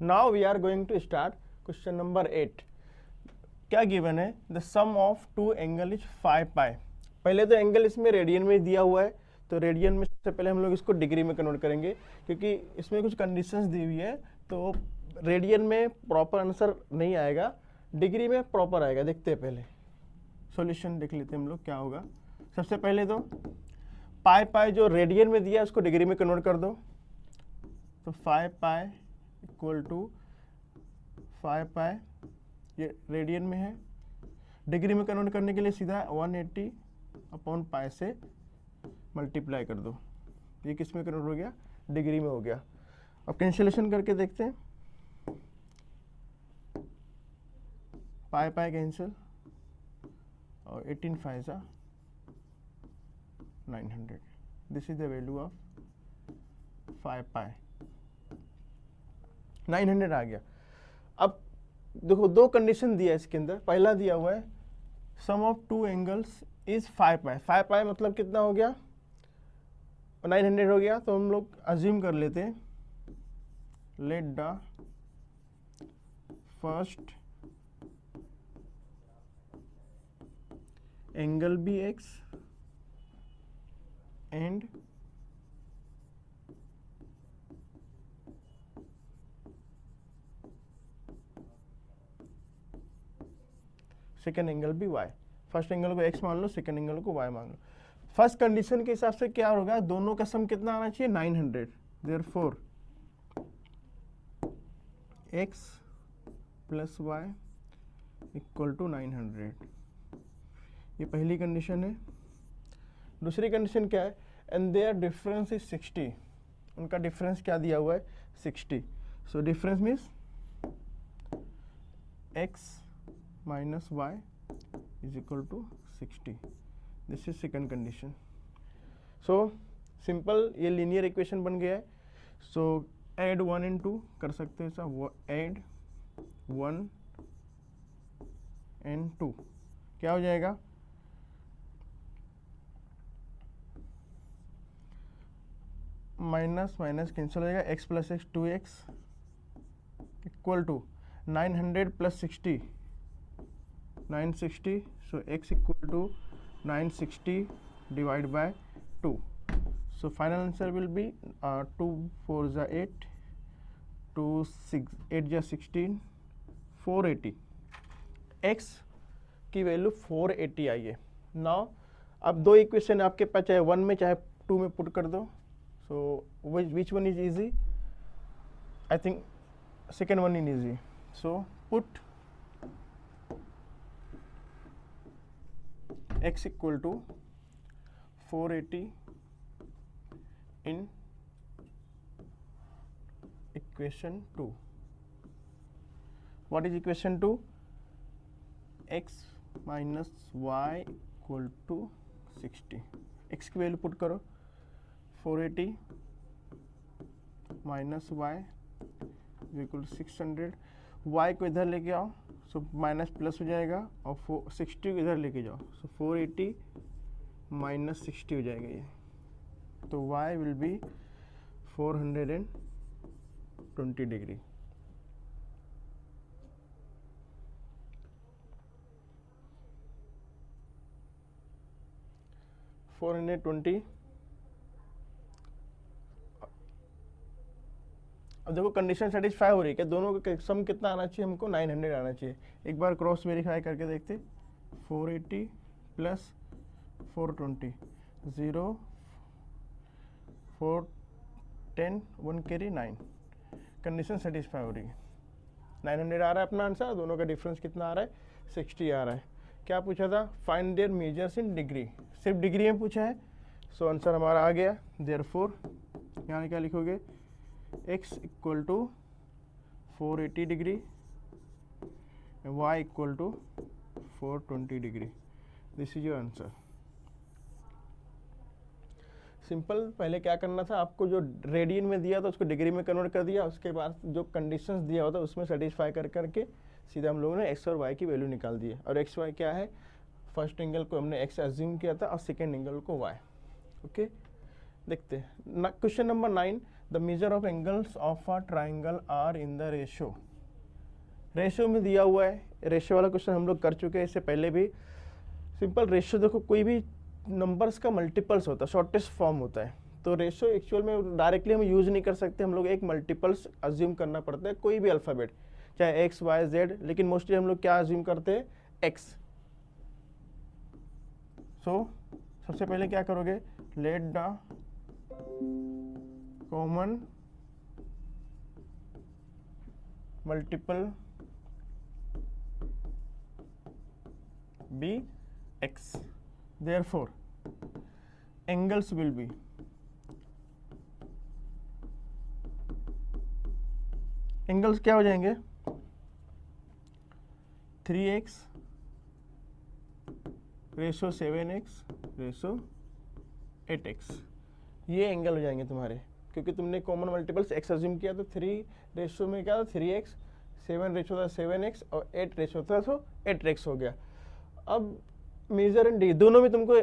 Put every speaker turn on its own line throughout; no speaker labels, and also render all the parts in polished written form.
Now we are going to start question number 8। क्या given है? The sum of two angle is 5 pi. पहले तो angle इसमें radian में दिया हुआ है, तो रेडियन में सबसे पहले हम लोग इसको डिग्री में कन्वर्ट करेंगे, क्योंकि इसमें कुछ कंडीशंस दी हुई है, तो रेडियन में प्रॉपर आंसर नहीं आएगा, डिग्री में प्रॉपर आएगा। देखते हैं, पहले सॉल्यूशन देख लेते हैं हम लोग क्या होगा। सबसे पहले तो पाई पाई जो रेडियन में दिया है उसको डिग्री में कन्वर्ट कर दो, तो 5 पाई इक्वल टू 5 पाई, ये रेडियन में है। डिग्री में कन्वर्ट करने के लिए सीधा 180 अपॉन पाई से मल्टीप्लाई कर दो। ये किस में कन्वर्ट हो गया? डिग्री में हो गया। अब कैंसिलेशन करके देखते हैं, पाई पाई कैंसिल और 18 फाइव सा 900। This is the value of 5 पाई, 900 आ गया। अब देखो दो कंडीशन दिया है इसके अंदर। पहला दिया हुआ है sum of two angles is 5 पाई। 5 पाई मतलब कितना हो गया? 900 हो गया। तो हम लोग अज्यूम कर लेते हैं, let the first angle be x and second angle भी y। फर्स्ट एंगल को x मान लो, सेकेंड एंगल को y मान लो। फर्स्ट कंडीशन के हिसाब से क्या होगा? दोनों का सम कितना आना चाहिए? 900। Therefore x plus y equal to 900। ये पहली कंडीशन है। दूसरी कंडीशन क्या है? And their difference is 60। उनका डिफरेंस क्या दिया हुआ है? 60। So difference means x minus y is equal to 60. This is second condition. So simple, ये linear equation बन गया है। So add 1 and 2 कर सकते हैं सब। add 1 and 2 क्या हो जाएगा? माइनस माइनस कैंसिल हो जाएगा, x plus x 2x equal to 900 plus 60 960. So x equal to 960 divided by 2. So final answer will be 2 4 is 8, 2 6 8 is 16, 480. x की वैल्यू 480 आई है। नाउ अब दो इक्वेशन आपके पास, चाहे 1 में चाहे 2 में पुट कर दो। So which one is easy? I think second one is easy. So put x equal to 480 in equation 2. What is equation 2? x minus y equal to 60. x की वैल्यू पुट करो, 480 minus y equal 600। y को इधर लेके आओ, so minus plus हो जाएगा, और 60 को इधर लेके जाओ, सो 480 माइनस 60 हो जाएगा ये। तो y विल बी 420 डिग्री। अब देखो कंडीशन सेटिस्फाई हो रही है क्या? दोनों का सम कितना आना चाहिए हमको? 900 आना चाहिए। एक बार क्रॉस वेरीफाई करके देखते। 480 प्लस 420 0 4 10 1 कैरी 9। कंडीशन सेटिस्फाई हो रही है। 900 आ रहा है अपना आंसर। दोनों का डिफरेंस कितना आ रहा है? 60 आ रहा है। क्या पूछा था? Find there measures in degree. सिर्फ डिग्री में पूछा है। सो आंसर हमारा आ गया। देयरफॉर यहाँ क्या लिखोगे? x equal to 480 degree, y equal to 420 degree. This is your answer. Simple. पहले क्या करना था आपको? जो रेडियन में दिया था उसको डिग्री में कन्वर्ट कर दिया, उसके बाद जो कंडीशंस दिया होता उसमें सेटिस्फाई कर करके सीधा हम लोगों ने x और y की वैल्यू निकाल दी है। और x y क्या है? फर्स्ट एंगल को हमने x एज्यूम किया था और सेकेंड एंगल को y। ओके, देखते हैं question number 9। The measure of angles of a triangle are in the ratio. Ratio में दिया हुआ है, रेशो वाला क्वेश्चन हम लोग कर चुके हैं इससे पहले भी। सिंपल रेशो देखो, कोई भी नंबर्स का मल्टीपल्स होता है, शॉर्टेस्ट फॉर्म होता है। तो रेशो एक्चुअल में डायरेक्टली हम यूज नहीं कर सकते, हम लोग एक मल्टीपल्स अज्यूम करना पड़ता है कोई भी अल्फ़ाबेट, चाहे एक्स वाई जेड, लेकिन मोस्टली हम लोग क्या अज्यूम करते हैं, एक्स। सो सबसे पहले क्या करोगे, let the common multiple be x, therefore angles will be angles क्या हो जाएंगे, 3x ratio 7x ratio 8x, ये एंगल हो जाएंगे तुम्हारे, क्योंकि तुमने कॉमन मल्टीपल्स x अज्यूम किया। तो 3 रेशो में क्या था 3x, 7 रेशो था 7x और 8 रेशो था तो 8x हो गया। अब मेजर एंड डिग्री दोनों में तुमको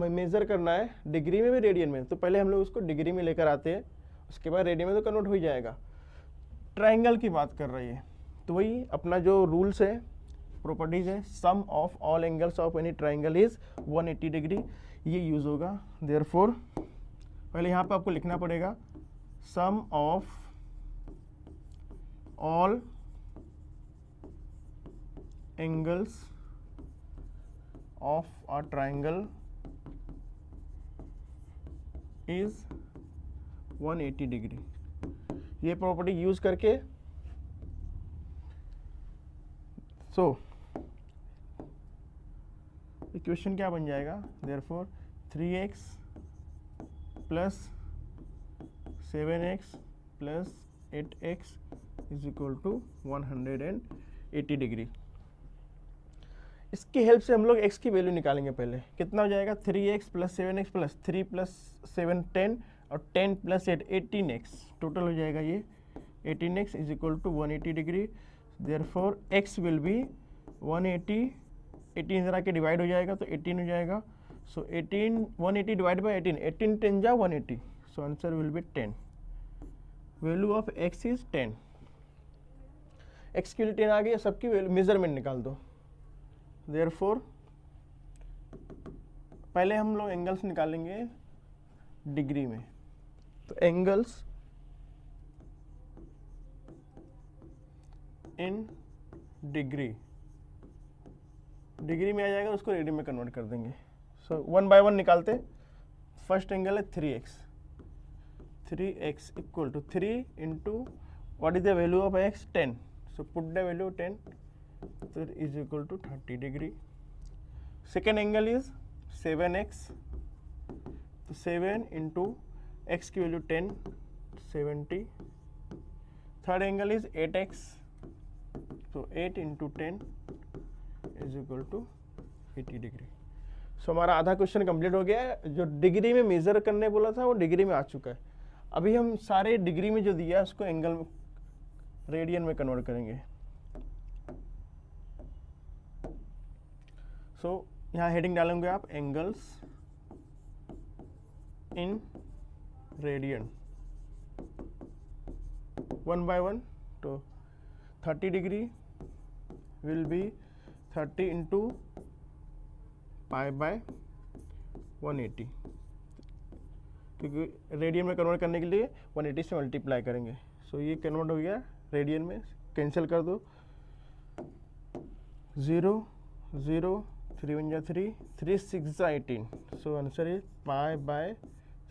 मेजर करना है, डिग्री में भी रेडियन में। तो पहले हम लोग उसको डिग्री में लेकर आते हैं, उसके बाद रेडियन में तो कन्वर्ट हो ही जाएगा। ट्राइंगल की बात कर रही है तो वही अपना जो रूल्स है, प्रॉपर्टीज है, sum of all angles of any triangle is 180 degree, ये यूज होगा। देयरफॉर पहले यहाँ पे आपको लिखना पड़ेगा sum of all angles of a triangle is 180 degree. ये प्रॉपर्टी यूज करके इक्वेशन क्या बन जाएगा, therefore 3x plus 7x plus 8x is equal to 180 degree. इसकी हेल्प से हम लोग x की वैल्यू निकालेंगे। पहले कितना हो जाएगा, 3x plus 7x plus 3 plus 7 10 और 10 प्लस 8 18x, टोटल हो जाएगा ये 18x is equal to 180 degree. Therefore x will be 180, 18 जरा के डिवाइड हो जाएगा तो 18 हो जाएगा। सो 18 180 डिवाइड बाई 18, 18 10 जा 180, so answer will be 10। Value of x is 10। x की वैल्यू 10 आ गई, सबकी वैल्यू मेजरमेंट निकाल दो। देयरफॉर पहले हम लोग एंगल्स निकालेंगे डिग्री में। तो एंगल्स इन डिग्री, डिग्री में आ जाएगा, उसको रेडियन में कन्वर्ट कर देंगे। सो 1 बाय 1 निकालते। फर्स्ट एंगल है 3x, 3x equal to 3 into what is the value of x, 10। So put the value 10, तो is equal to 30 degree. Second angle is 7x, तो 7 इंटू एक्स की value 10, 70। Third angle is 8x, तो 8 into 10 is equal to 80 degree. So हमारा आधा question complete हो गया है। जो डिग्री में मेजर करने बोला था वो डिग्री में आ चुका है। अभी हम सारे डिग्री में जो दिया है उसको एंगल रेडियन में कन्वर्ट करेंगे। सो यहाँ हेडिंग डालेंगे आप, एंगल्स इन रेडियन 1 बाय 1। तो 30 degree will be 30 into pi by 180, क्योंकि रेडियन में कन्वर्ट करने के लिए 180 से मल्टीप्लाई करेंगे। सो ये कन्वर्ट हो गया रेडियन में, कैंसिल कर दो। 0 0 3 1 जा 3, 3 6 जा 18। So answer is pi by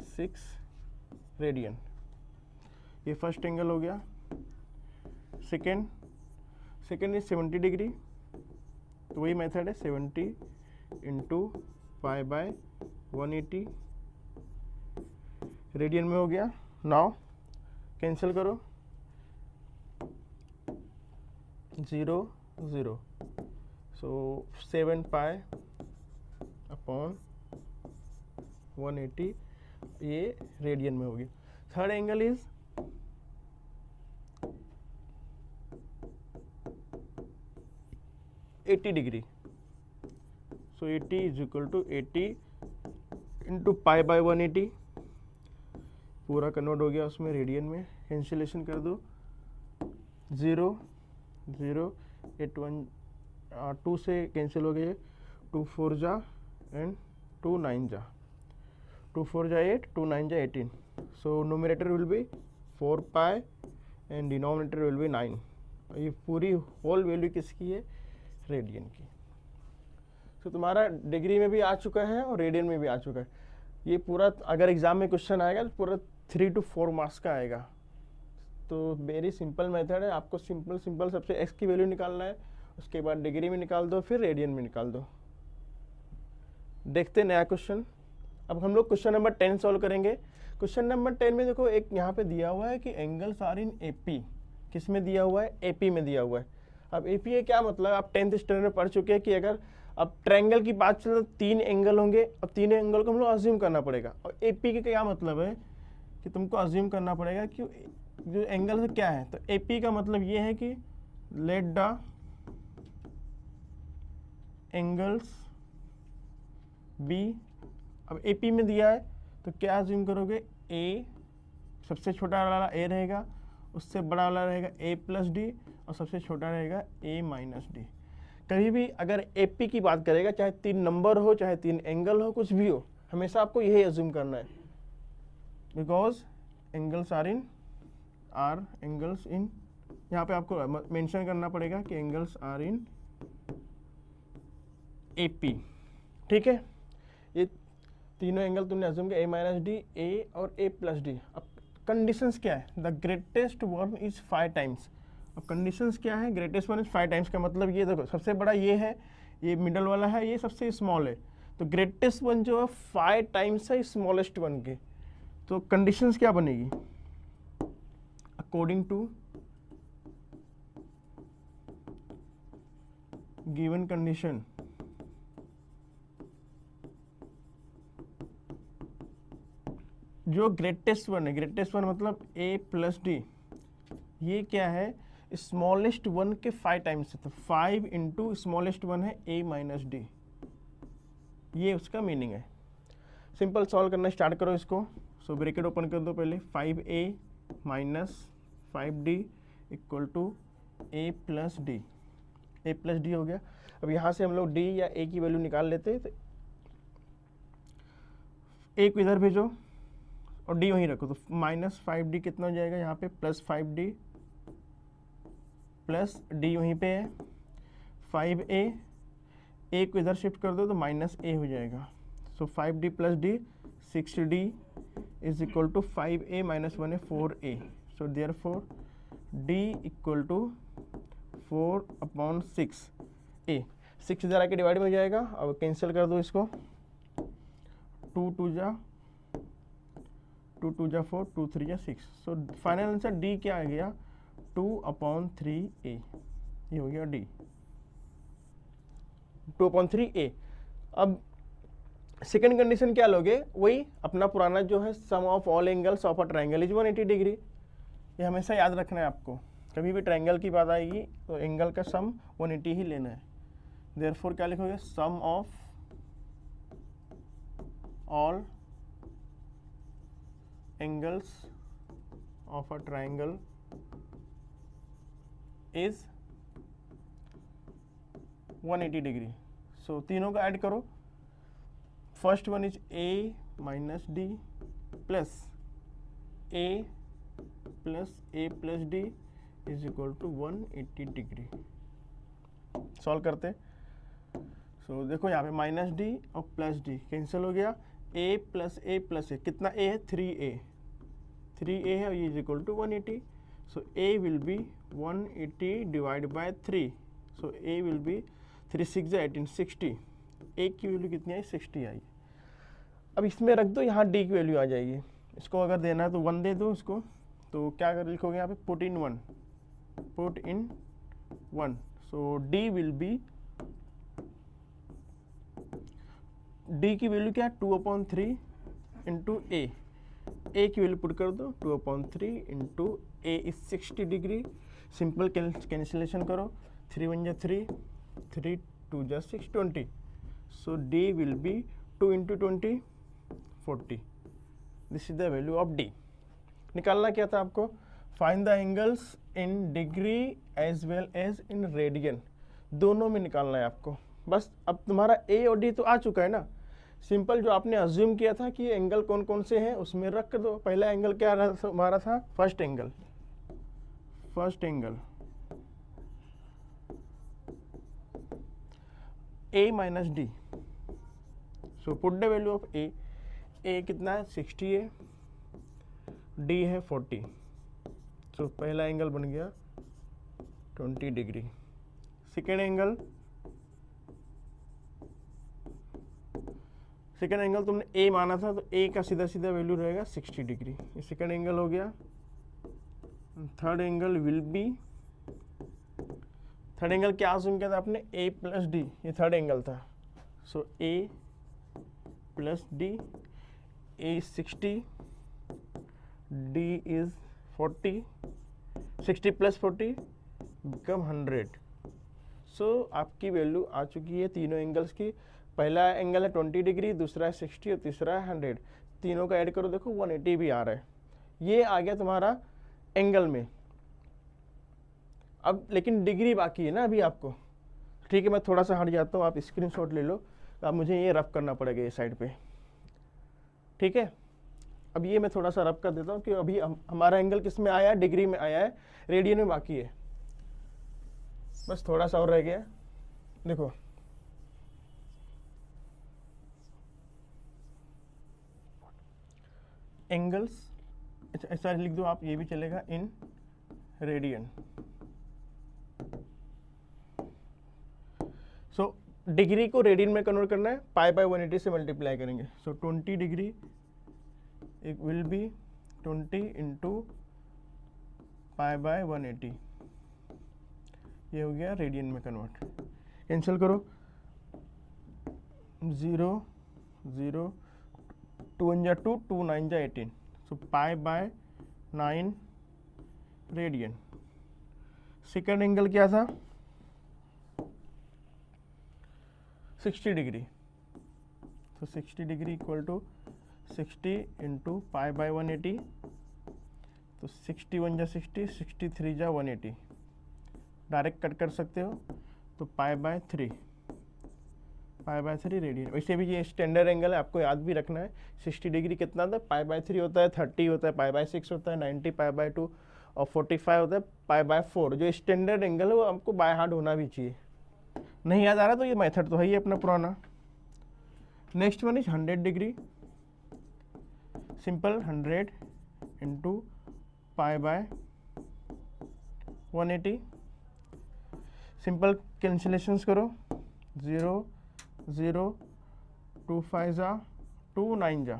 6 radian. ये फर्स्ट एंगल हो गया। सेकेंड इज 70 डिग्री, तो वही मेथड है, 70 इंटू पाई बाय 180 रेडियन में हो गया। नाउ कैंसिल करो, 0 0, सो 7 पाई अपॉन 180, ये रेडियन में हो गया। Third angle is 80 degree, so 80 is equal to 80 into pi by 180, पूरा कन्वर्ट हो गया उसमें रेडियन में, कैंसिलेशन कर दो, 0 0 8 1 2 से कैंसिल हो गए, 2 4 जा एंड 2 9 जा, 2 4 जा 8, 2 9 जा 18, so numerator will be 4 pi and denominator will be 9। ये पूरी होल वैल्यू किसकी है, रेडियन की। तो तुम्हारा डिग्री में भी आ चुका है और रेडियन में भी आ चुका है। ये पूरा अगर एग्जाम में क्वेश्चन आएगा तो पूरा 3 to 4 मार्क्स का आएगा। तो वेरी सिंपल मेथड है, आपको सिंपल सबसे एक्स की वैल्यू निकालना है, उसके बाद डिग्री में निकाल दो, फिर रेडियन में निकाल दो। देखते नया क्वेश्चन। अब हम लोग क्वेश्चन नंबर 10 सॉल्व करेंगे। क्वेश्चन नंबर 10 में देखो एक यहाँ पे दिया हुआ है कि एंगल्स आर इन एपी। किस में दिया हुआ है, एपी में दिया हुआ है। अब एपी है क्या मतलब, आप 10th स्टैंडर्ड में पढ़ चुके हैं कि अगर अब ट्रायंगल की बात चले तो 3 एंगल होंगे। अब 3 एंगल को हम लोग अज्यूम करना पड़ेगा। और एपी के क्या मतलब है कि तुमको अज्यूम करना पड़ेगा कि जो एंगल है क्या है। तो एपी का मतलब ये है कि लेट द एंगल्स बी। अब एपी में दिया है तो क्या अज्यूम करोगे, ए सबसे छोटा वाला ए रहेगा, उससे बड़ा वाला रहेगा ए प्लस डी, और सबसे छोटा रहेगा ए माइनस डी। कभी भी अगर एपी की बात करेगा, चाहे 3 नंबर हो, चाहे 3 एंगल हो, कुछ भी हो, हमेशा आपको यही अज्यूम करना है, because angles are angles in, यहाँ पे आपको मेंशन करना पड़ेगा कि एंगल्स आर इन एपी। ठीक है, ये तीनों एंगल तुमने अज्यूम किया, ए माइनस डी, ए और ए प्लस डी। अब कंडीशंस क्या है, the greatest one is 5 times. अब कंडीशंस क्या है, ग्रेटेस्ट वन इज 5 टाइम्स का मतलब ये देखो, सबसे बड़ा ये है, ये मिडल वाला है, ये सबसे स्मॉल है। तो ग्रेटेस्ट वन जो है 5 टाइम्स है स्मॉलेस्ट वन के। तो कंडीशंस क्या बनेगी, अकॉर्डिंग टू गिवन कंडीशन जो ग्रेटेस्ट वन है, ग्रेटेस्ट वन मतलब ए प्लस डी, ये क्या है, स्मॉलेस्ट वन के 5 टाइम्स है। तो 5 इंटू स्मॉलेस्ट वन है ए माइनस डी, ये उसका मीनिंग है। सिंपल सॉल्व करना स्टार्ट करो इसको। सो ब्रैकेट ओपन कर दो पहले, 5a minus 5d equal to a plus D, A plus D हो गया। अब यहाँ से हम लोग d या a की वैल्यू निकाल लेते हैं। तो a को इधर भेजो और d वहीं रखो, तो माइनस 5d कितना हो जाएगा यहाँ पे, प्लस 5d प्लस d वहीं पे है, 5a, a को इधर शिफ्ट कर दो तो माइनस a हो जाएगा। So 5d plus d 6d is equal to 5a minus 1 है 4a। So therefore d equal to 4/6a, 6 इधर आके डिवाइड में हो जाएगा। अब कैंसिल कर दो इसको, 2 2 जा 4, 2 3 जा 6। सो फाइनल आंसर d क्या आ गया, 2/3a, ये हो गया d, 2/3a। अब सेकंड कंडीशन क्या लोगे, वही अपना पुराना जो है, sum of all angles of a triangle is 180 degree. ये हमेशा याद रखना है आपको, कभी भी ट्रायंगल की बात आएगी तो एंगल का सम 180 ही लेना है। देयरफॉर क्या लिखोगे, sum of all angles of a triangle is 180 degree. So तीनों को ऐड करो, first one is a minus D plus a plus D is equal to 180 degree. Solve करते। सो देखो यहाँ पे माइनस डी और प्लस डी कैंसिल हो गया, a प्लस ए कितना a है, 3a है, और ये is equal to 180। So a will be 180 divide by 3। So a will be 3 6 18 60, a की वैल्यू कितनी आई, 60 आई। अब इसमें रख दो, यहाँ d की वैल्यू आ जाएगी। इसको अगर देना है तो 1 दे दो इसको, तो क्या कर लिखोगे यहाँ पे, put in 1। So d will B, d की वैल्यू क्या है, 2/3 इंटू a की वैल्यू पुट कर दो, 2/3 into a is 60 degree. Simple cancellation करो, 3 1 जा 3, 3 2 जा 6, 20। So d will be 2 into 20 40। This is the value of d। निकालना क्या था आपको, find the angles in degree as well as in radian, दोनों में निकालना है आपको। बस अब तुम्हारा ए और डी तो आ चुका है ना, सिंपल जो आपने अज्यूम किया था कि एंगल कौन कौन से हैं उसमें रख दो। पहला एंगल क्या रहा हमारा था, first angle A minus D, so put the value of A, कितना है 60 है, डी है 40, सो पहला एंगल बन गया 20 डिग्री। सेकेंड एंगल तुमने ए माना था, तो ए का सीधा सीधा वैल्यू रहेगा 60 डिग्री, ये सेकेंड एंगल हो गया। Third angle will be, third angle क्या अज्यूम किया था आपने, ए प्लस डी, ये थर्ड एंगल था, so A plus D, A 60, D is 40, 60 plus 40 become 100। सो आपकी वैल्यू आ चुकी है तीनों एंगल्स की। पहला एंगल है 20 डिग्री, दूसरा है 60 और तीसरा है 100। तीनों का ऐड करो, देखो 180 भी आ रहा है। ये आ गया तुम्हारा एंगल में। अब लेकिन डिग्री बाकी है ना अभी आपको, ठीक है। मैं थोड़ा सा हट जाता हूँ, आप स्क्रीनशॉट ले लो। अब मुझे ये रफ करना पड़ेगा ये साइड पे, ठीक है। अब ये मैं थोड़ा सा रफ कर देता हूँ कि अभी हमारा एंगल किस में आया है, डिग्री में आया है, रेडियन में बाकी है। बस थोड़ा सा और रह गया, देखो एंगल्स, ऐसा लिख दो आप, ये भी चलेगा, इन रेडियन। सो डिग्री को रेडियन में कन्वर्ट करना है, पाई बाय 180 से मल्टीप्लाई करेंगे। सो 20 डिग्री एक will be 20 into pi by 180, ये हो गया रेडियन में कन्वर्ट। कैंसिल करो, 0 0 2 1 जा 2, 2 9 जा 18, so pi by 9 radian. Second angle क्या था, 60 डिग्री, तो 60 degree equal to 60 into pi by 180, तो 61 जा 60, 63 जा 180, डायरेक्ट कट कर सकते हो, तो पाई बाय 3 रेडियन। वैसे भी ये स्टैंडर्ड एंगल है, आपको याद भी रखना है। 60 डिग्री कितना था, पाई बाय 3 होता है, 30 होता है, पाई बाय 6 होता है, 90 पाई बाय 2 और 45 होता है पाई बाय 4। जो स्टैंडर्ड एंगल है वो आपको बाय हार्ट होना भी चाहिए। नहीं याद आ रहा तो ये मेथड तो है ही अपना पुराना। Next one is 100 degree, simple 100 into pi by 180, simple cancellations करो, 0 0 2 5 जा 2 9 जा,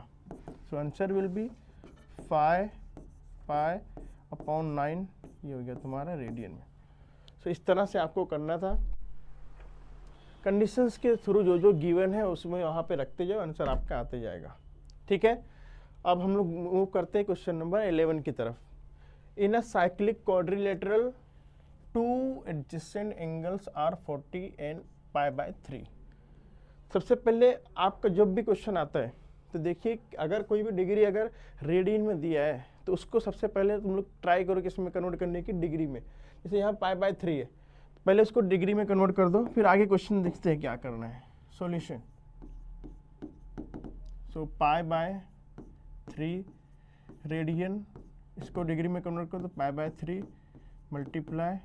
so answer will be 5 pi upon 9, ये हो गया तुम्हारा रेडियन में। सो इस तरह से आपको करना था, कंडीशंस के थ्रू जो जो गिवन है उसमें वहाँ पे रखते जाओ, आंसर आपका आते जाएगा, ठीक है। अब हम लोग मूव करते हैं क्वेश्चन नंबर 11 की तरफ। In a cyclic quadrilateral 2 adjacent angles are 40 and pi by 3। सबसे पहले आपका जब भी क्वेश्चन आता है तो देखिए, अगर कोई भी डिग्री अगर रेडियन में दिया है तो उसको सबसे पहले तुम लोग ट्राई करो कि इसमें कन्वर्ट करने की डिग्री में। जैसे यहाँ पाई बाय 3 है, पहले उसको डिग्री में कन्वर्ट कर दो, फिर आगे क्वेश्चन देखते हैं क्या करना है। Solution, so pi by 3 radian, इसको डिग्री में कन्वर्ट कर दो, पाई बाय 3 मल्टीप्लाई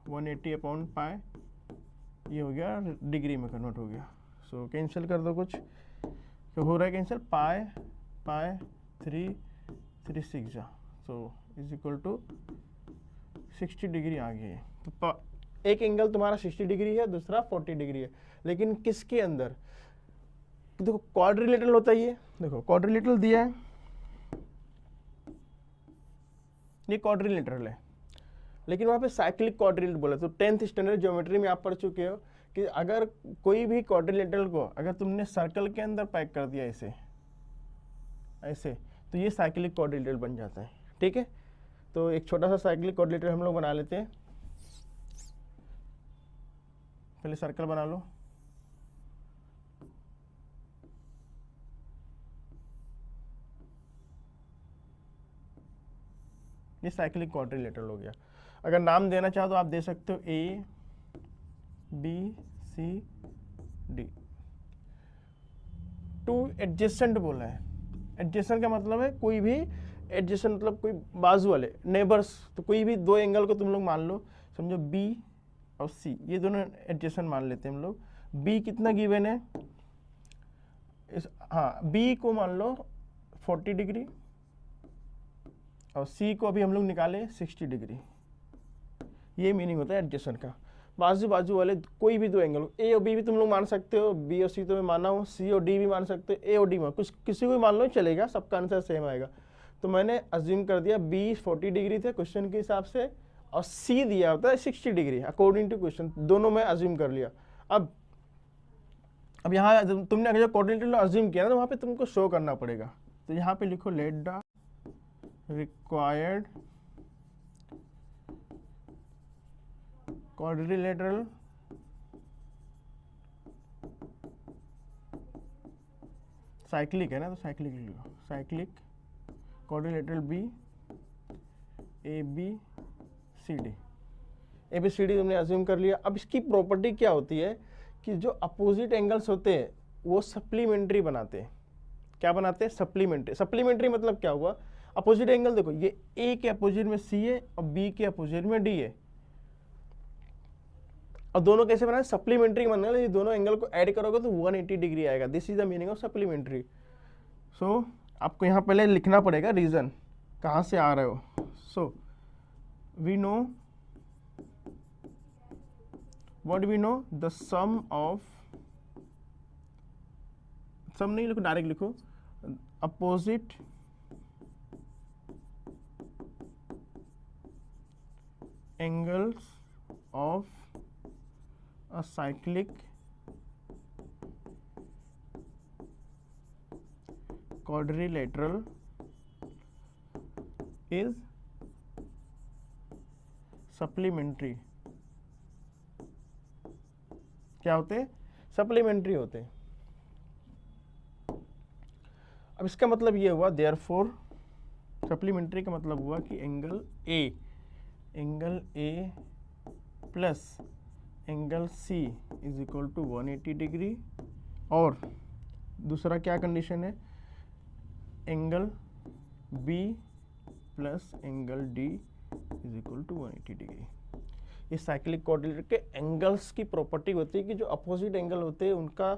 180 अपॉन पाई, ये हो गया डिग्री में कन्वर्ट हो गया। सो कैंसिल कर दो, कुछ तो हो रहा है कैंसिल, पाई 3 3 6 जा, so is equal to 60 degree आ गई है। तो एक एंगल तुम्हारा 60 डिग्री है, दूसरा 40 डिग्री है, लेकिन किसके अंदर, देखो क्वाड्रिलेटरल होता है ये, देखो क्वाड्रिलेटरल दिया है, ये क्वाड्रिलेटरल है, लेकिन वहाँ पे साइक्लिक क्वाड्रिलेटरल बोला। तो 10th स्टैंडर्ड ज्योमेट्री में आप पढ़ चुके हो कि अगर कोई भी क्वाड्रिलेटरल को अगर तुमने सर्कल के अंदर पैक कर दिया ऐसे ऐसे, तो ये साइक्लिक क्वाड्रिलेटरल बन जाता है, ठीक है। तो एक छोटा सा साइक्लिक क्वाड्रिलेटरल हम लोग बना लेते हैं। पहले सर्कल बना लो, ये साइक्लिक क्वाड्रिलेटरल हो गया। अगर नाम देना चाहो तो आप दे सकते हो A B C D. Two adjacent बोला है, एडजेसेंट का मतलब है कोई भी एडजेसेंट मतलब कोई बाजू वाले नेबर्स, तो कोई भी दो एंगल को तुम लोग मान लो, समझो बी और सी, ये दोनों एडजेसेंट मान लेते हैं हम लोग। बी कितना गिवन है हाँ बी को मान लो 40 डिग्री और सी को अभी हम लोग निकाले 60 डिग्री। ये मीनिंग होता है एडजेसेंट का, बाजू बाजू वाले कोई भी दो एंगल, ए और बी भी तुम लोग मान सकते हो, बी और सी तो मैं माना हूँ, सी और डी भी मान सकते हो, ए और डी मान, कुछ किसी को भी मान लो चलेगा, सबका आंसर सेम आएगा। तो मैंने अज्यूम कर दिया बी 40 डिग्री थे क्वेश्चन के हिसाब से और सी दिया होता है 60 डिग्री अकॉर्डिंग टू क्वेश्चन, दोनों में अज्यूम कर लिया। अब यहाँ तुमने अगर कोऑर्डिनेटर अज्यूम किया ना तो वहाँ पे तुमको शो करना पड़ेगा, तो यहाँ पे लिखो let the required quadrilateral cyclic है ना, तो साइक्लिक लिखो, cyclic quadrilateral be A B C D. A B C D तुमने अज्यूम कर लिया। अब इसकी प्रॉपर्टी क्या होती है कि जो अपोजिट एंगल्स होते हैं वो सप्लीमेंट्री बनाते हैं। क्या बनाते हैं? सप्लीमेंट्री। सप्लीमेंट्री मतलब क्या हुआ? अपोजिट एंगल देखो, ये ए के अपोजिट में सी है और बी के अपोजिट में डी है, और दोनों कैसे बनाए? सप्लीमेंट्री बनने वाले, ये दोनों एंगल को ऐड करोगे तो 180 डिग्री आएगा। This is the meaning of supplementary. So आपको यहाँ पहले लिखना पड़ेगा रीजन कहाँ से आ रहे हो। So we know, what we know, the sum of, sum नहीं लिखो, डायरेक्ट लिखो, opposite angles of a cyclic quadrilateral is supplementary। क्या होते हैं? सप्लीमेंट्री होते हैं। अब इसका मतलब ये हुआ, देयरफॉर सप्लीमेंट्री का मतलब हुआ कि angle A plus angle C is equal to 180 degree, और दूसरा क्या कंडीशन है? Angle B plus angle D is equal to 180 degree. ये साइक्लिक क्वाड्रिलेटरल के एंगल्स की प्रॉपर्टी होती है कि जो अपोजिट एंगल होते हैं उनका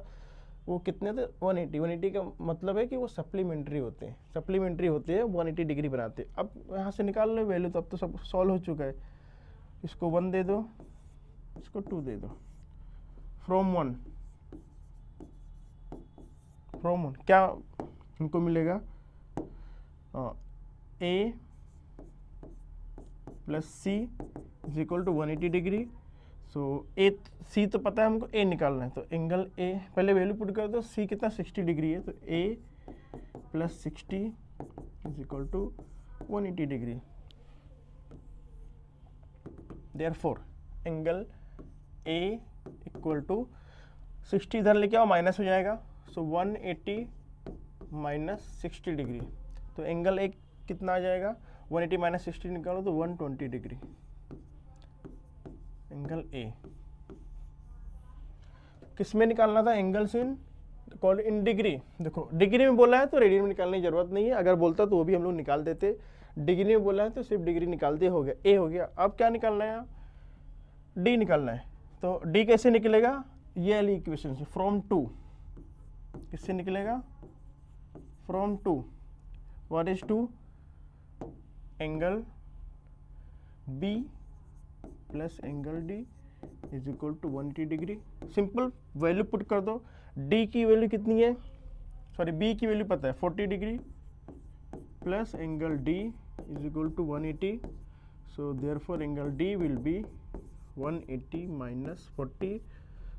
वो कितने थे? 180। 180 का मतलब है कि वो सप्लीमेंट्री होते हैं, सप्लीमेंट्री होते हैं, 180 डिग्री बनाते हैं। अब यहाँ से निकाल लो वैल्यू, तो अब तो सब सॉल्व हो चुका है। इसको 1 दे दो, इसको 2 दे दो। फ्रॉम वन क्या हमको मिलेगा? A plus C is equal to 180 degree. So A C तो पता है हमको, ए निकालना है, तो एंगल ए पहले वैल्यू पुट कर दो। सी कितना? 60 डिग्री है, तो A plus 60 is equal to 180 degree. Therefore angle A equal to 60, इधर लेके आओ माइनस हो जाएगा, सो 180 माइनस 60 डिग्री, तो एंगल ए कितना आ जाएगा? 180 माइनस 60 निकालो तो 120 डिग्री एंगल ए। किस में निकालना था? Angles in degree. देखो डिग्री में बोला है तो रेडियन में निकालने की जरूरत नहीं है, अगर बोलता तो वो भी हम लोग निकाल देते। डिग्री में बोला है तो सिर्फ डिग्री निकालते, हो गया, ए हो गया। अब क्या निकालना है? डी निकालना है। तो डी कैसे निकलेगा? ये वाली इक्वेशन से, फ्रॉम टू। किससे निकलेगा? From two. What is two? Angle B plus angle D is equal to 180 degree. Simple value put कर दो। डी की वैल्यू कितनी है? सॉरी, बी की वैल्यू पता है 40 degree plus angle D is equal to 180। So therefore angle D will be 180 minus 40,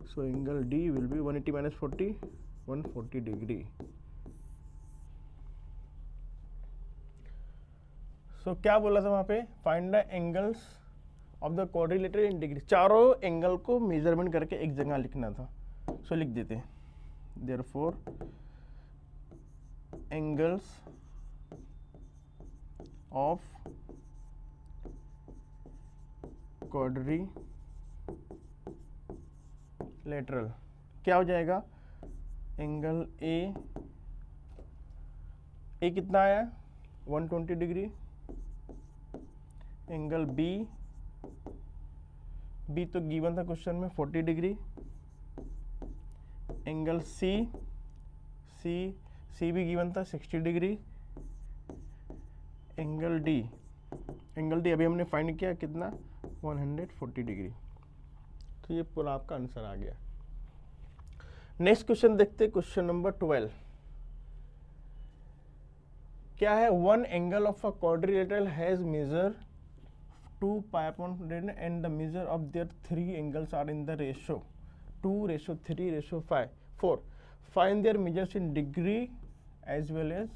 so angle D will be 180 minus 40, 140 degree. सो क्या बोला था वहाँ पे? Find the angles of the quadrilateral in degree. चारों angle को measurement करके एक जगह लिखना था, सो लिख देते हैं। Therefore angles of quadri lateral, क्या हो जाएगा, एंगल ए कितना आया 120 डिग्री, एंगल बी तो गिवन था क्वेश्चन में 40 डिग्री, एंगल सी भी गिवन था 60 डिग्री, एंगल डी अभी हमने फाइंड किया कितना 140 डिग्री। तो ये पूरा आपका आंसर आ गया। नेक्स्ट क्वेश्चन देखते, क्वेश्चन नंबर 12 क्या है, one angle of a quadrilateral has measure 2 π/100 and the measure of their 3 angles are in the ratio 2:3:4. Find their measures in degree as well as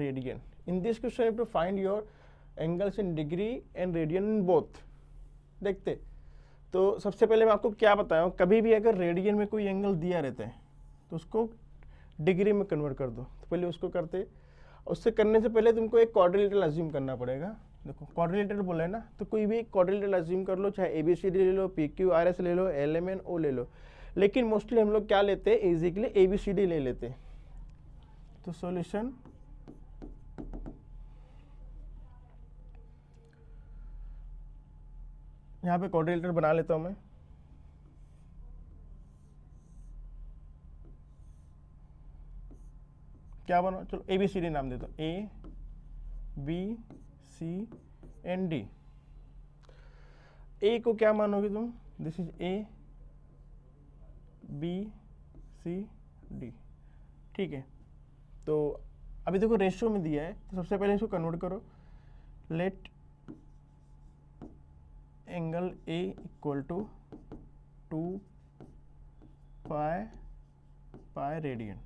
radian. In this question you have to find your angles in degree and radian in both. देखते, तो सबसे पहले मैं आपको क्या बताया, कभी भी अगर रेडियन में कोई एंगल दिया रहता है तो उसको डिग्री में कन्वर्ट कर दो। तो पहले उसको करते, उससे करने से पहले तुमको एक क्वाड्रिलेटरल अज्यूम करना पड़ेगा। देखो क्वाड्रिलेटरल बोला है ना, तो कोई भी क्वाड्रिलेटरल अज्यूम कर लो, चाहे ABCD ले लो, PQRS ले लो, LMNO ले लो, लेकिन मोस्टली हम लोग क्या लेते हैं, इजी के लिए ABCD ले लेते हैं। तो सॉल्यूशन यहाँ पे क्वाड्रिलेटरल बना लेता हूं मैं। क्या बनो, चलो ABCD नाम देता हूं, ABCD। ए को क्या मानोगे तुम, दिस इज ABCD, ठीक है। तो अभी देखो रेशियो में दिया है, तो सबसे पहले इसको कन्वर्ट करो, let angle A equal to 2 pi radian.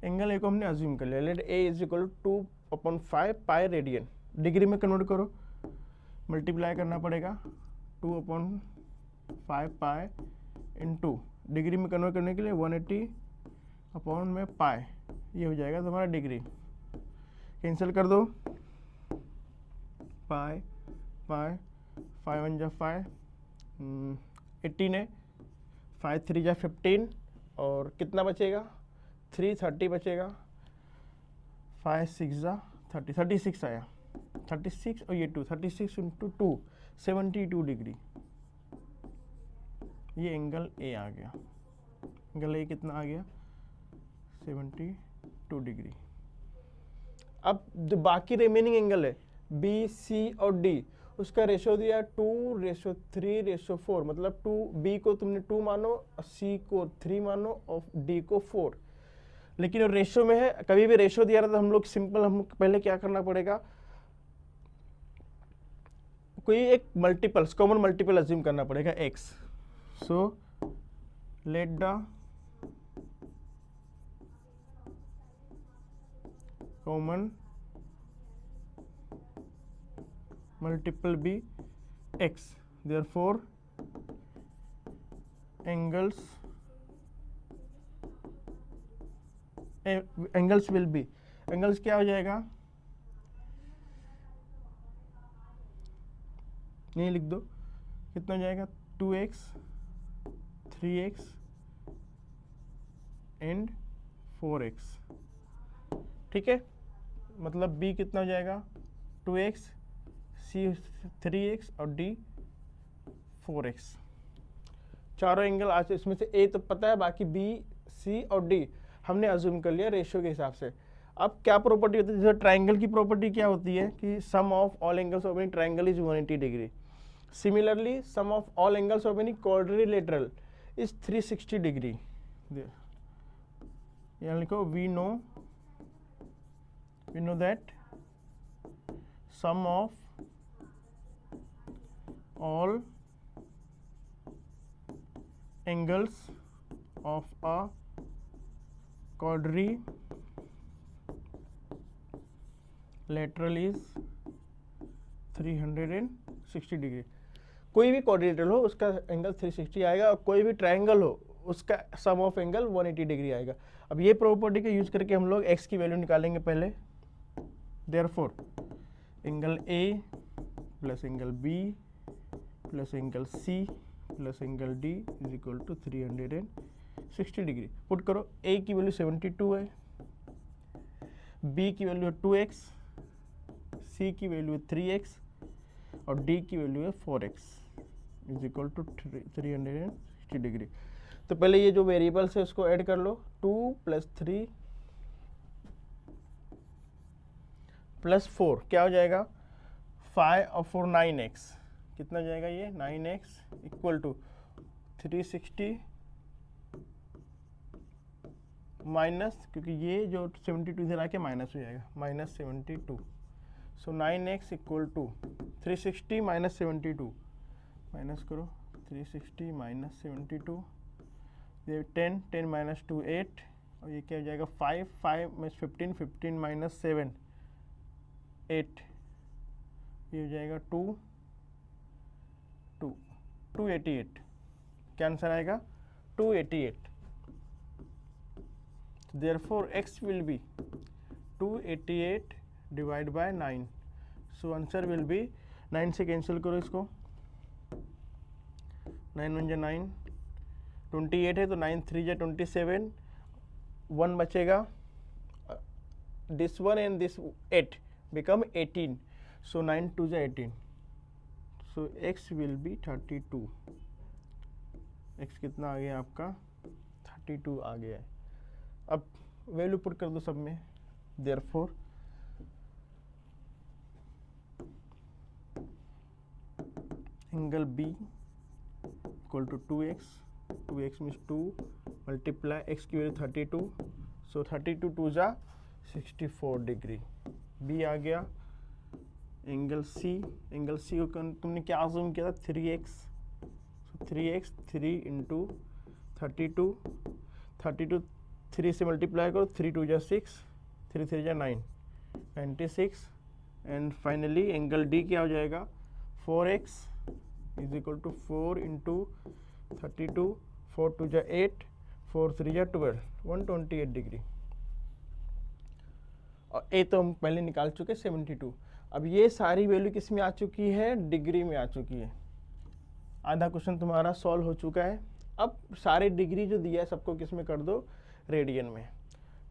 Angle A को हमने अज्यूम कर लिया, let A is equal to 2/5 pi radian. Degree में कन्वर्ट करो, मल्टीप्लाई करना पड़ेगा 2/5 पाई इंटू, डिग्री में कन्वर्ट करने के लिए 180 पाई, ये हो जाएगा तुम्हारा डिग्री। कैंसिल कर दो, पाई 5 1 जा 5, 18 है, 5 3 जा 15, और कितना बचेगा 330 बचेगा, 5 6 जा 30, 36 आया, 36 और ये 2, 36 इंटू 2 72 डिग्री, ये एंगल A आ गया। एंगल A कितना आ गया 72 डिग्री। अब जो बाकी रिमेनिंग एंगल है B, C और D, उसका रेशो दिया 2:3:4, मतलब 2B को तुमने 2 मानो, C को 3 मानो और D को 4। लेकिन रेशो में है, कभी भी रेशो दिया रहता तो हम लोग सिंपल, हम पहले क्या करना पड़ेगा, कोई एक मल्टीपल्स, कॉमन मल्टीपल अज्यूम करना पड़ेगा x। So let the common multiple be x, therefore angles will be, angles क्या हो जाएगा, नहीं लिख दो, कितना हो जाएगा 2x 3x एंड 4x, ठीक है। मतलब b कितना हो जाएगा 2x, C 3x और D 4x। चारों एंगल आज इसमें से A तो पता है, बाकी B, C और D हमने अज्यूम कर लिया रेशियो के हिसाब से। अब क्या प्रॉपर्टी होती है, जैसे ट्राइंगल की प्रॉपर्टी क्या होती है कि sum of all angles of any triangle is 180 degree. Similarly sum of all angles of any quadrilateral is 360 degree. यहाँ लिखो we know that sum of all angles of a quadrilateral is 360 degree. कोई भी quadrilateral हो उसका angle 360 आएगा, और कोई भी ट्राइंगल हो उसका सम ऑफ एंगल 180 डिग्री आएगा। अब ये प्रॉपर्टी का यूज करके हम लोग x की वैल्यू निकालेंगे पहले। Therefore angle A plus angle B plus angle C plus angle D is equal to 360 degree. Put करो, ए की वैल्यू 72 है, बी की वैल्यू है 2x, सी की वैल्यू है 3x और डी की वैल्यू है 4x is equal to 360 degree. तो पहले ये जो वेरिएबल्स है उसको ऐड कर लो, 2 + 3 + 4 क्या हो जाएगा, 5 और 4 9x, कितना जाएगा ये 9x इक्वल टू 360 माइनस, क्योंकि ये जो 72 इधर आके माइनस हो जाएगा, -72। सो 9x इक्वल टू 360 - 72, माइनस करो 360 - 72, ये 10 10 - 2 8 और ये क्या हो जाएगा 5 5 में 15 15 - 7 8, ये हो जाएगा 288। क्या आंसर आएगा 288। Therefore x will be 288 divided by 9. So answer will be 9 से कैंसिल करो इसको, 9 1 जा 9, 28 है तो 9 3 जा 27, 1 बचेगा, this 1 and this 8 become 18, so 9 2 जा 18, so x will be 32। x कितना आ गया आपका 32 आ गया है। अब वैल्यू पुट कर दो सब में, therefore angle B equal to 2x, 2x means 2 multiply x की वैल्यू 32, सो 32 2 जा 64 डिग्री, बी आ गया। एंगल सी को तुमने क्या अज्यूम किया था 3x, सो 3x 3 इंटू 32 3 से मल्टीप्लाई करो, 3 2 जा 6, 3 3 जा 9, 96 एंड फाइनली एंगल डी क्या हो जाएगा 4x is equal to 4 into 32, 4 2 जा 8, 4 3 जा 12, 128 डिग्री। और ए तो हम पहले निकाल चुके 72। अब ये सारी वैल्यू किस में आ चुकी है, डिग्री में आ चुकी है। आधा क्वेश्चन तुम्हारा सॉल्व हो चुका है। अब सारे डिग्री जो दिया है सबको किस में कर दो, रेडियन में।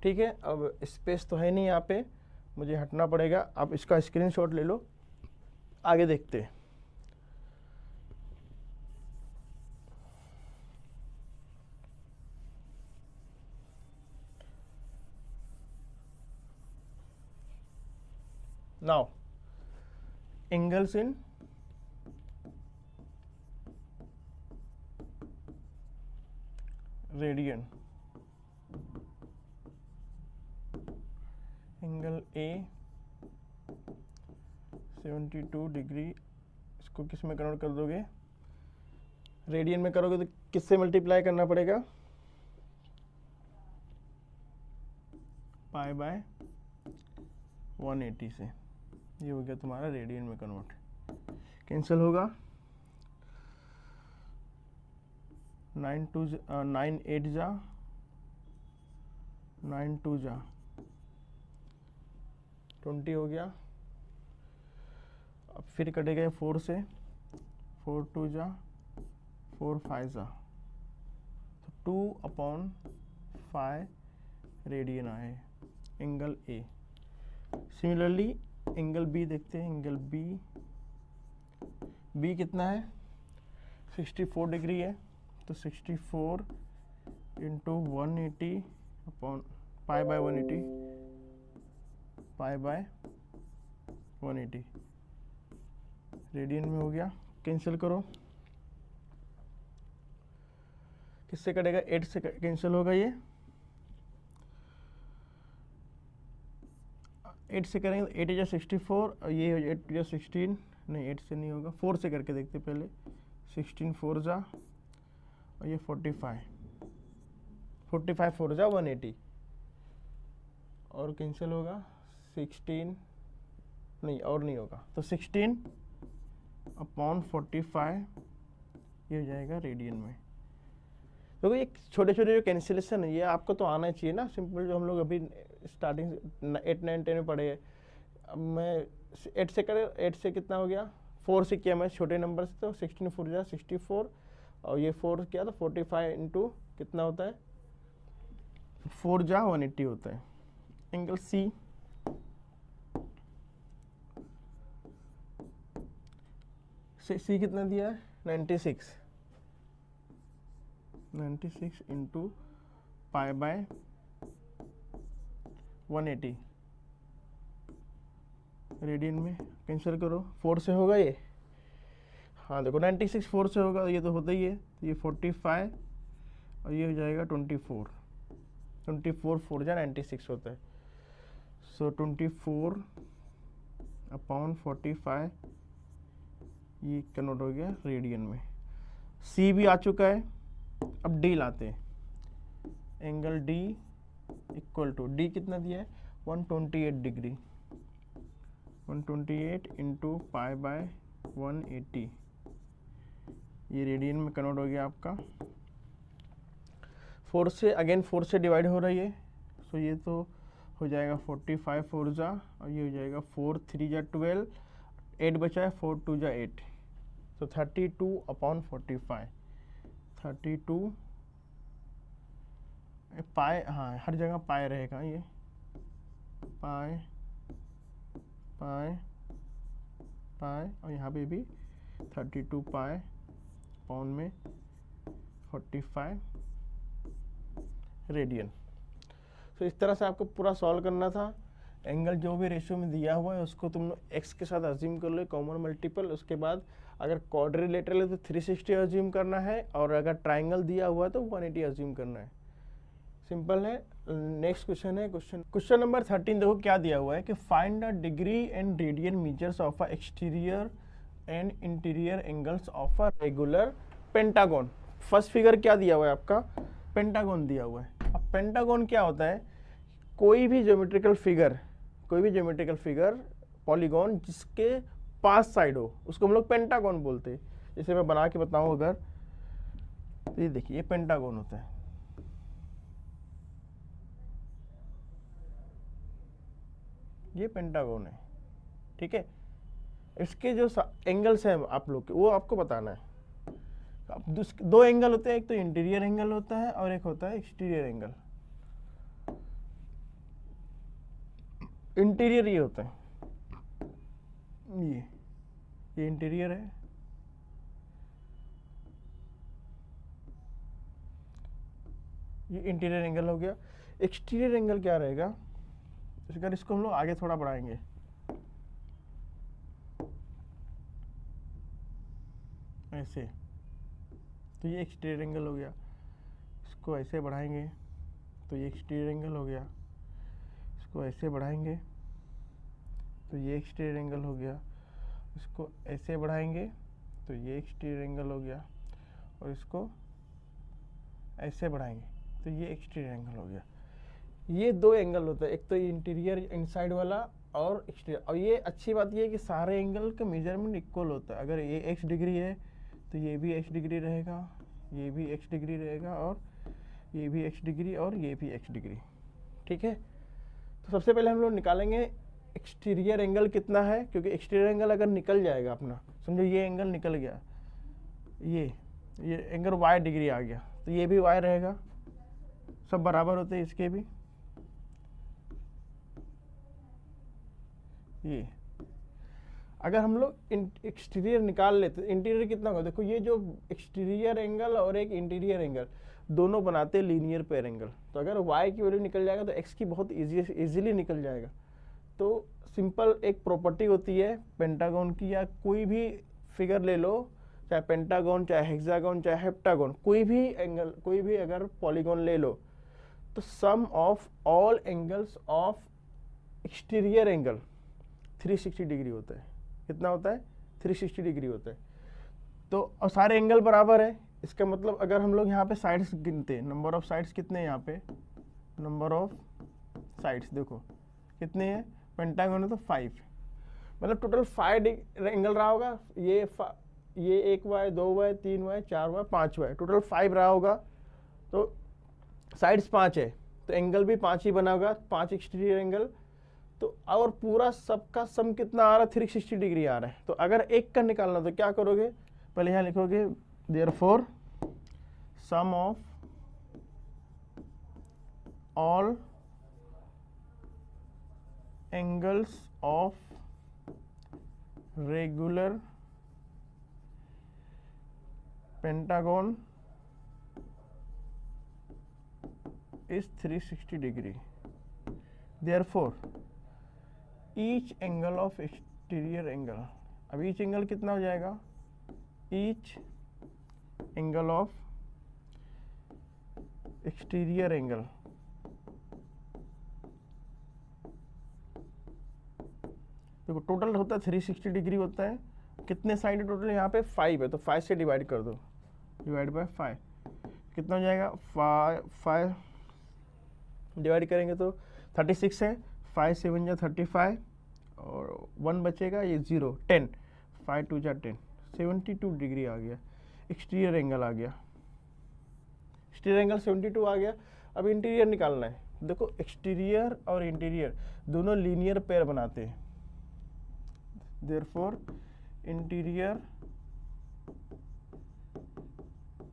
ठीक है, अब स्पेस तो है नहीं यहाँ पे, मुझे हटना पड़ेगा। आप इसका स्क्रीनशॉट ले लो, आगे देखते हैं। Now angles in radian, angle A 72 degree, इसको किस में कन्वर्ट कर दोगे, रेडियन में करोगे तो किससे मल्टीप्लाई करना पड़ेगा, पाई बाय 180 से। ये हो गया तुम्हारा रेडियन में कन्वर्ट, कैंसिल होगा, 9 8 जा 9 2 जा 20 हो गया। अब फिर कटेगा 4 से, 4 2 जा 4 5 जा, तो 2/5 रेडियन आए angle A. Similarly angle B देखते हैं, एंगल बी कितना है 64 डिग्री है, तो 64 into 180 upon pi by 180, pi by 180 radian में हो गया। कैंसिल करो, किससे कटेगा 8 से कैंसिल होगा, ये 8 से करेंगे तो 8 × 64 और ये 8 × 16, नहीं 8 से नहीं होगा, 4 से करके देखते पहले, 16 4 जा और ये 45 4 जा 180 और कैंसिल होगा 16, नहीं और नहीं होगा, तो 16/45 ये हो जाएगा रेडियन में। देखो ये छोटे छोटे जो कैंसिलेशन है ये आपको तो आना चाहिए ना, सिंपल जो हम लोग अभी स्टार्टिंग 8 9 10 में पढ़े हैं। अब मैं 8 से करें, 8 से कितना हो गया 4 से किया मैं छोटे नंबर से, तो 16 4 जा 64, और ये 4 किया तो 45 इंटू कितना होता है, 4 जा 180 होता है। एंगल सी सी कितना दिया है, 96 इंटू पाई बाय 180 रेडियन में, कैंसिल करो, 4 से होगा ये, हाँ देखो 96 4 से होगा, ये तो होता ही है, तो ये 45 और ये हो जाएगा 24 4 जा 96 होता है, सो 24 अपॉन 45 ये कन्वर्ट हो गया रेडियन में। सी भी आ चुका है, अब डी लाते हैं, angle D equal to, D कितना दिया है 128 डिग्री, 128 इंटू पाई बाय 180, ये रेडियन में कन्वर्ट हो गया आपका। 4 से अगेन 4 से डिवाइड हो रही है, सो ये तो हो जाएगा 45 4 जा, और ये हो जाएगा 4 3 जा 12, 8 बचा है, 4 2 जा 8, तो 32 अपॉन 45, 32 पाए, हाँ हर जगह पाए रहेगा, ये पाए पाए पाए, और यहाँ पे भी 32 पाए पाउंड में 45 रेडियन। तो इस तरह से आपको पूरा सॉल्व करना था। एंगल जो भी रेशियो में दिया हुआ है उसको तुम एक्स के साथ अज्यूम कर लो कॉमन मल्टीपल, उसके बाद अगर क्वाड्रिलेटरल है तो 360 अज्यूम करना है, और अगर ट्राइंगल दिया हुआ है तो 180 अज्यूम करना है। सिंपल है। नेक्स्ट क्वेश्चन है क्वेश्चन नंबर 13। देखो क्या दिया हुआ है कि find the degree and radian measures of a exterior and interior angles of a regular pentagon. First figure क्या दिया हुआ है आपका, पेंटागन दिया हुआ है। अब पेंटागन क्या होता है, कोई भी ज्योमेट्रिकल फिगर पॉलीगॉन जिसके 5 साइड हो उसको हम लोग पेंटागन बोलते हैं। जैसे मैं बना के बताऊं अगर, तो ये देखिए ये पेंटागन होता है, ये पेंटागन है, ठीक है। इसके जो एंगल्स हैं आप लोग के वो आपको बताना है। अब दो एंगल होते हैं, एक तो इंटीरियर एंगल होता है और एक होता है एक्सटीरियर एंगल। इंटीरियर ये होता है, ये इंटीरियर है, ये इंटीरियर एंगल हो गया। एक्सटीरियर एंगल क्या रहेगा, अगर इसको हम लोग आगे थोड़ा बढ़ाएंगे, ऐसे, तो ये एक्सटीरियर एंगल हो गया। इसको ऐसे बढ़ाएंगे तो ये एक्सटीरियर एंगल हो गया, इसको ऐसे बढ़ाएंगे तो ये एक्सटीरियर एंगल हो गया, इसको ऐसे बढ़ाएंगे तो ये एक्सटीरियर एंगल हो गया, और इसको ऐसे बढ़ाएंगे तो ये एक्सटीरियर एंगल हो गया। ये दो एंगल होता है, एक तो इंटीरियर इनसाइड वाला और एक्सटीरियर। और ये अच्छी बात ये है कि सारे एंगल का मेजरमेंट इक्वल होता है। अगर ये x डिग्री है तो ये भी x डिग्री रहेगा, ये भी x डिग्री रहेगा, और ये भी x डिग्री, और ये भी x डिग्री, ठीक है। तो सबसे पहले हम लोग निकालेंगे एक्सटीरियर एंगल कितना है, क्योंकि एक्सटीरियर एंगल अगर निकल जाएगा अपना, समझो ये एंगल निकल गया, ये एंगल y डिग्री आ गया, तो ये भी y रहेगा, सब बराबर होते हैं इसके भी। ये अगर हम लोग एक्सटीरियर निकाल लेते, इंटीरियर कितना होगा, देखो ये जो एक्सटीरियर एंगल और एक इंटीरियर एंगल दोनों बनाते हैं लीनियर पेयर एंगल। तो अगर y की वैल्यू निकल जाएगा तो x की बहुत इजीली निकल जाएगा। तो सिंपल एक प्रॉपर्टी होती है पेंटागन की, या कोई भी फिगर ले लो, चाहे पेंटागन, चाहे हेक्सागन, चाहे हेप्टागन, कोई भी एंगल, कोई भी अगर पॉलीगॉन ले लो, तो sum of all angles of exterior angle 360 degree होता है। कितना होता है, 360 डिग्री होता है। तो और सारे एंगल बराबर है, इसका मतलब अगर हम लोग यहाँ पे साइड्स गिनते हैं, नंबर ऑफ साइड्स कितने हैं यहाँ पे, नंबर ऑफ साइड्स देखो कितने हैं, पेंटागन है तो 5, मतलब टोटल 5 एंगल रहा होगा। ये 1y 2y 3y 4y 5y, total 5 रहा होगा। तो साइड्स 5 है तो एंगल भी 5 ही बना होगा, 5 एक्सटीरियर एंगल, तो और पूरा सबका सम कितना आ रहा है, 360 डिग्री आ रहा है। तो अगर एक का निकालना तो क्या करोगे, पहले यहाँ लिखोगे therefore sum of all angles of regular pentagon is 360 degree. Therefore, each angle of exterior angle, अब each angle कितना हो जाएगा, each angle of exterior angle देखो टोटल होता है 360 डिग्री होता है, कितने साइड है टोटल, यहाँ पे 5 है तो 5 से डिवाइड कर दो, डिवाइड बाय 5 कितना हो जाएगा, 5 डिवाइड करेंगे तो 36 है, 5 7 जा 35 और 1 बचेगा, ये 0 10, 5 2 जा 10, 72 डिग्री आ गया, एक्सटीरियर एंगल आ गया, एक्सटीरियर एंगल 72 आ गया। अब इंटीरियर निकालना है। देखो एक्सटीरियर और इंटीरियर दोनों लीनियर पेयर बनाते हैं, therefore interior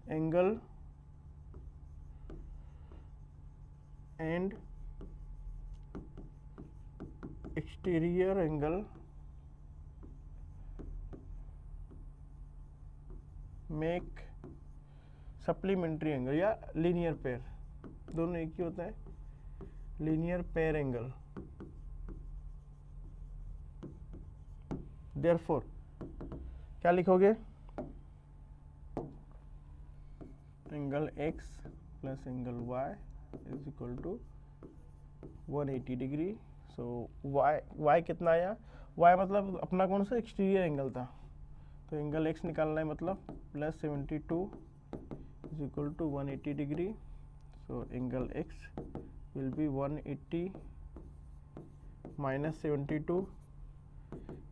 angle and exterior angle make supplementary angle या linear pair, दोनों एक ही होता है, linear pair angle। therefore क्या लिखोगे, angle x plus angle y is equal to 180 degree. So y कितना आया, y मतलब अपना कौन सा एक्सटीरियर एंगल था, तो एंगल x निकालना है, मतलब plus 72 is equal to 180 degree. So angle x will be 180 minus 72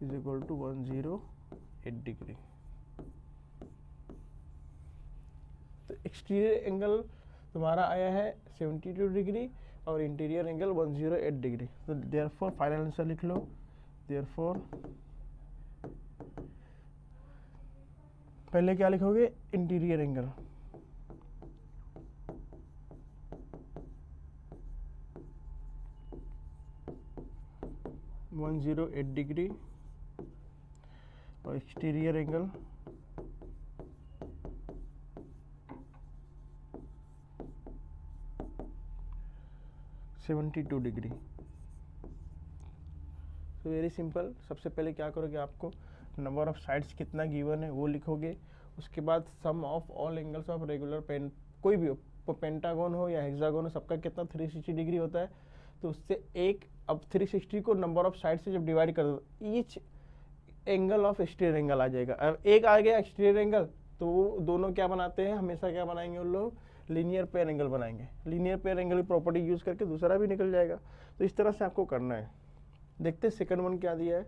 is equal to 108 degree. तो एक्सटीरियर एंगल तुम्हारा आया है 72 डिग्री और इंटीरियर एंगल 108 डिग्री। तो देयरफॉर फाइनल आंसर लिख लो, देयरफॉर पहले क्या लिखोगे, इंटीरियर एंगल (108 डिग्री) और एक्सटीरियर एंगल 72 डिग्री। तो वेरी सिंपल, सबसे पहले क्या करोगे, आपको नंबर ऑफ साइड्स कितना गिवन है वो लिखोगे, उसके बाद sum of all angles of regular pen, कोई भी हो, पेंटागन हो या हेक्सागन हो, सबका कितना 360 डिग्री होता है, तो उससे एक, अब 360 को नंबर ऑफ साइड से जब डिवाइड कर दो, each angle of exterior angle आ जाएगा। अब एक आ गया एक्सटीरियर एंगल, तो दोनों क्या बनाते हैं, हमेशा क्या बनाएंगे उन लोग, लीनियर पेयर एंगल बनाएंगे। लीनियर पेयर एंगल की प्रॉपर्टी यूज करके दूसरा भी निकल जाएगा। तो इस तरह से आपको करना है। देखते हैं सेकंड वन क्या दिया है,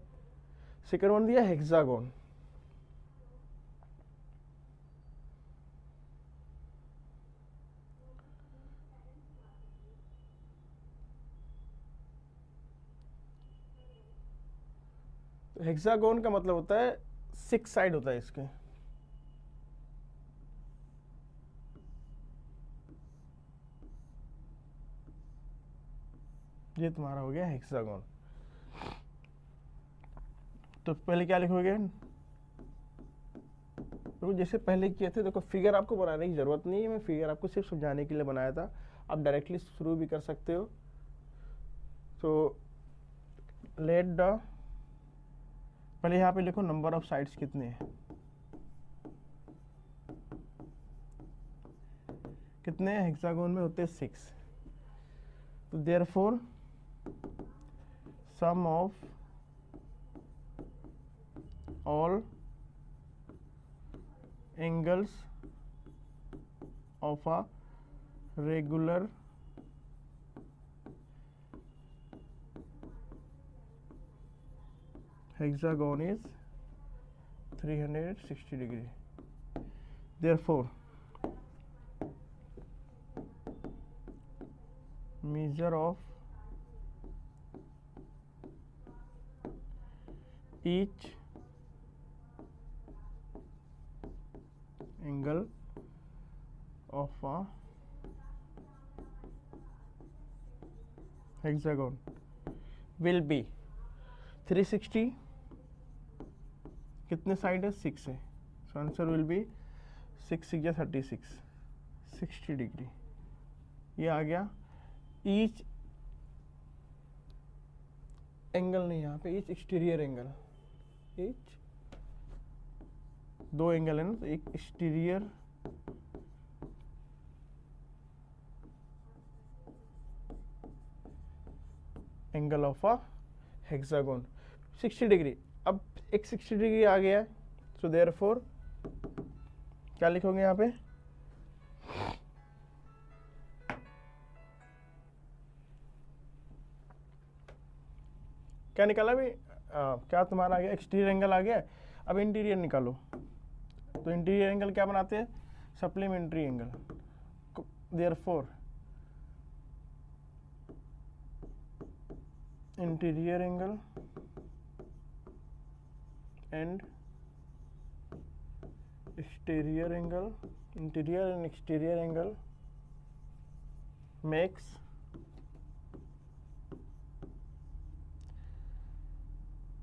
सेकंड वन दिया हेक्सागोन। तो हेक्सागोन का मतलब होता है 6 साइड होता है इसके, ये तुम्हारा हो गया हेक्सागोन। तो पहले क्या लिखोगे, तो जैसे पहले किए थे, देखो फिगर आपको बनाने की जरूरत नहीं है, मैं फिगर आपको सिर्फ समझाने के लिए बनाया था, आप डायरेक्टली शुरू भी कर सकते हो। तो लेट द, पहले यहाँ पे लिखो नंबर ऑफ साइड्स कितने हैं, कितने हेक्सागोन में होते हैं 6। तो therefore sum of all angles of a regular hexagon is 360 degree. Therefore, measure of each angle of a hexagon will be 360, कितने साइड है 6 है, so answer will be 6 6 36, 60 degree. ये आ गया ईच एंगल, नहीं यहाँ पे ईच एक्सटीरियर एंगल, ईच दो angle है ना, तो एक exterior angle of a hexagon 60 degree. अब एक 60 डिग्री आ गया है, सो देयरफॉर क्या लिखोगे यहाँ पे, क्या निकाला भी, क्या तुम्हारा आ गया, एक्सटीरियर एंगल आ गया। अब इंटीरियर निकालो, तो इंटीरियर एंगल क्या बनाते हैं, supplementary angle, therefore interior angle and exterior angle, interior and exterior angle makes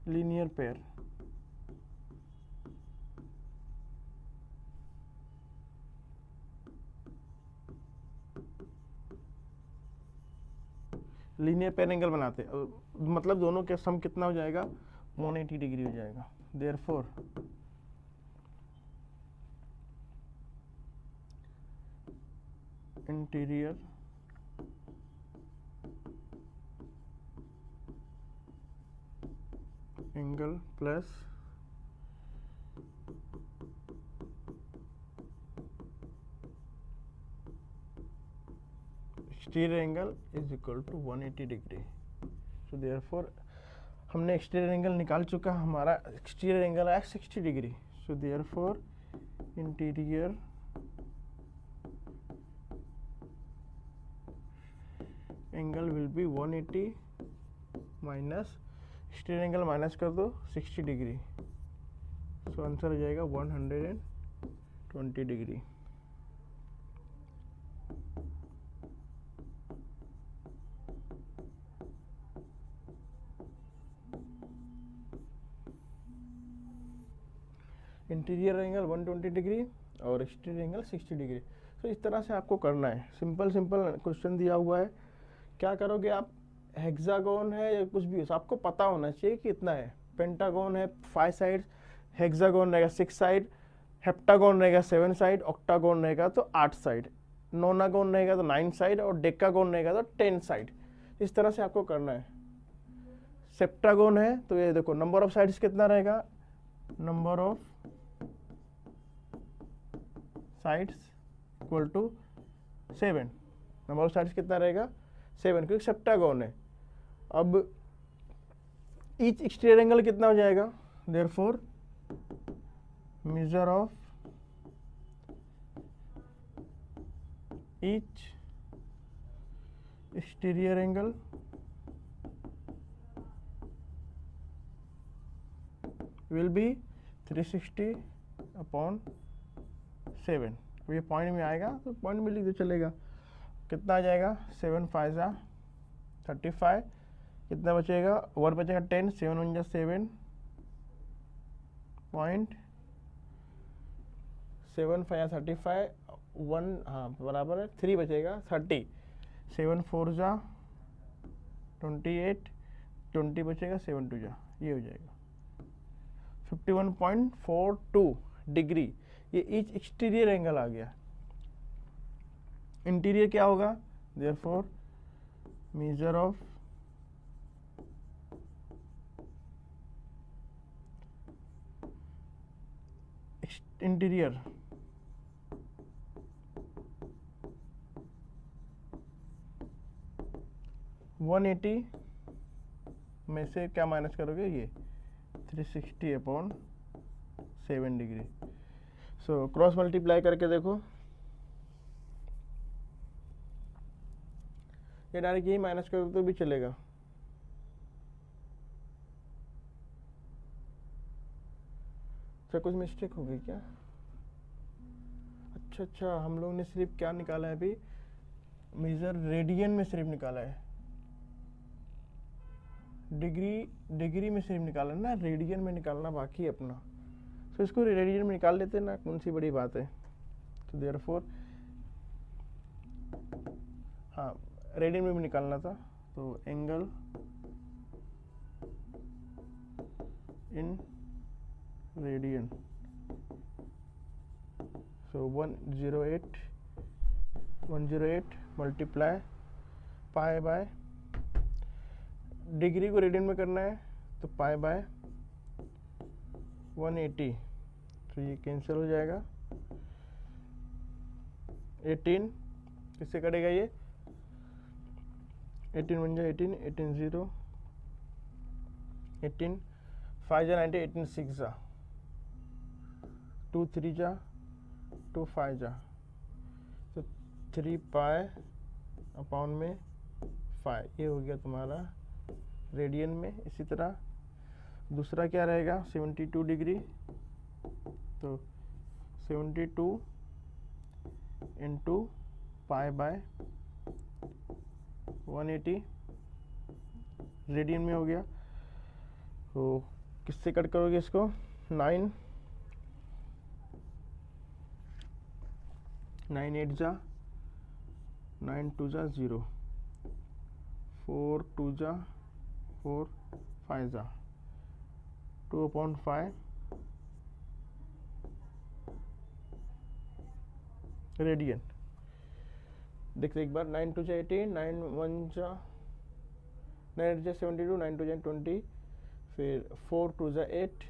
linear pair। Linear pair angle बनाते हैं, मतलब दोनों के सम कितना हो जाएगा, 180 डिग्री हो जाएगा। Therefore interior angle plus exterior angle is equal to 180 degree. So therefore हमने एक्सटीरियर एंगल निकाल चुका, हमारा एक्सटीरियर एंगल है 60 degree. So therefore interior angle will be 180 minus exterior angle minus कर दो 60 डिग्री, सो आंसर हो जाएगा 120 डिग्री। इंटीरियर एंगल 120 डिग्री और एक्सटीरियर एंगल 60 डिग्री। तो इस तरह से आपको करना है, सिंपल क्वेश्चन दिया हुआ है। क्या करोगे आप, हेक्सागोन है या कुछ भी हो, आपको पता होना चाहिए कि इतना है। पेंटागोन है 5 साइड, हेक्सागोन रहेगा 6 साइड, हेप्टागोन रहेगा 7 साइड, ऑक्टागोन रहेगा तो 8 साइड, नोनागोन रहेगा तो 9 साइड और डेकागोन रहेगा तो 10 साइड। इस तरह से आपको करना है। सेप्टागोन है तो ये देखो नंबर ऑफ साइड्स कितना रहेगा, number of sides equal to 7, number of sides कितना रहेगा 7, क्योंकि सेप्टागोन है। अब ईच एक्सटीरियर एंगल कितना हो जाएगा, therefore measure of each exterior angle will B 360 upon 7। तो ये पॉइंट में आएगा तो पॉइंट में लिख दो चलेगा। कितना आ जाएगा, 7 5 जा 35, कितना बचेगा, 1 बचेगा 10, 7 1 जा 7 पॉइंट 7 5 35, 1 हाँ बराबर है 3 बचेगा 30, 7 4 जा 28, 20 बचेगा 7 2 जा, ये हो जाएगा 51.42 डिग्री। ये ईच एक्सटीरियर एंगल आ गया। इंटीरियर क्या होगा, therefore measure of interior one 180 में से क्या माइनस करोगे, ये 360 upon 7 degree. So cross multiply करके देखो, ये डायरेक्ट यही माइनस कर दो तो भी चलेगा। फिर कुछ मिस्टेक होगी क्या? अच्छा, हम लोग ने सिर्फ क्या निकाला है अभी, मेजर रेडियन में सिर्फ निकाला है, डिग्री में सिर्फ निकाला ना, रेडियन में निकालना बाकी है अपना। तो इसको रेडियन में निकाल लेते ना, कौन सी बड़ी बात है। तो देयरफॉर हाँ, रेडियन में भी निकालना था, तो angle in radian, so 108 multiply pi by, degree को रेडियन में करना है तो पाई बाय 180, तो ये कैंसिल हो जाएगा। 18 किससे कटेगा ये, 18 बन जाए 18, 18 0, 18 5 जा 90, 18 6 जा, 2 3 जा, 2 5 जा, तो 3 पाई अपॉन में 5, ये हो गया तुम्हारा रेडियन में। इसी तरह दूसरा क्या रहेगा, 72 डिग्री, तो 72 इंटू पाई बाय 180 रेडियन में हो गया। तो किससे कट करोगे इसको, 9 8 जा, 9 2 जा 0, 4 2 जा 4, 5 जा, 2/5 रेडियन। देखते एक बार, 9 2 जा 18, 9 1 जा 9 8 जा 72, 9 2 जा 20, फिर 4 2 जा 8,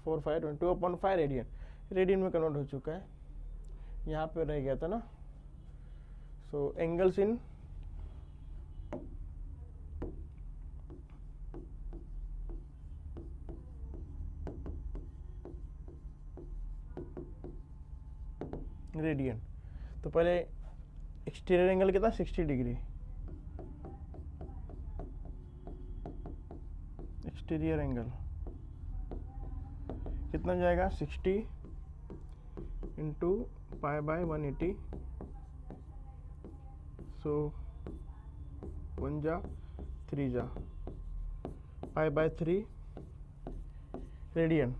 4 5 2/5 रेडियन, रेडियन में कन्वर्ट हो चुका है, यहाँ पे रह गया था ना। सो एंगल्स इन रेडियन, तो पहले एक्सटीरियर एंगल कितना, 60 डिग्री, एक्सटीरियर एंगल कितना जाएगा, 60 इंटू पाई बाय 180, सो 1 जा 3 जा, पाई बाय 3 रेडियन।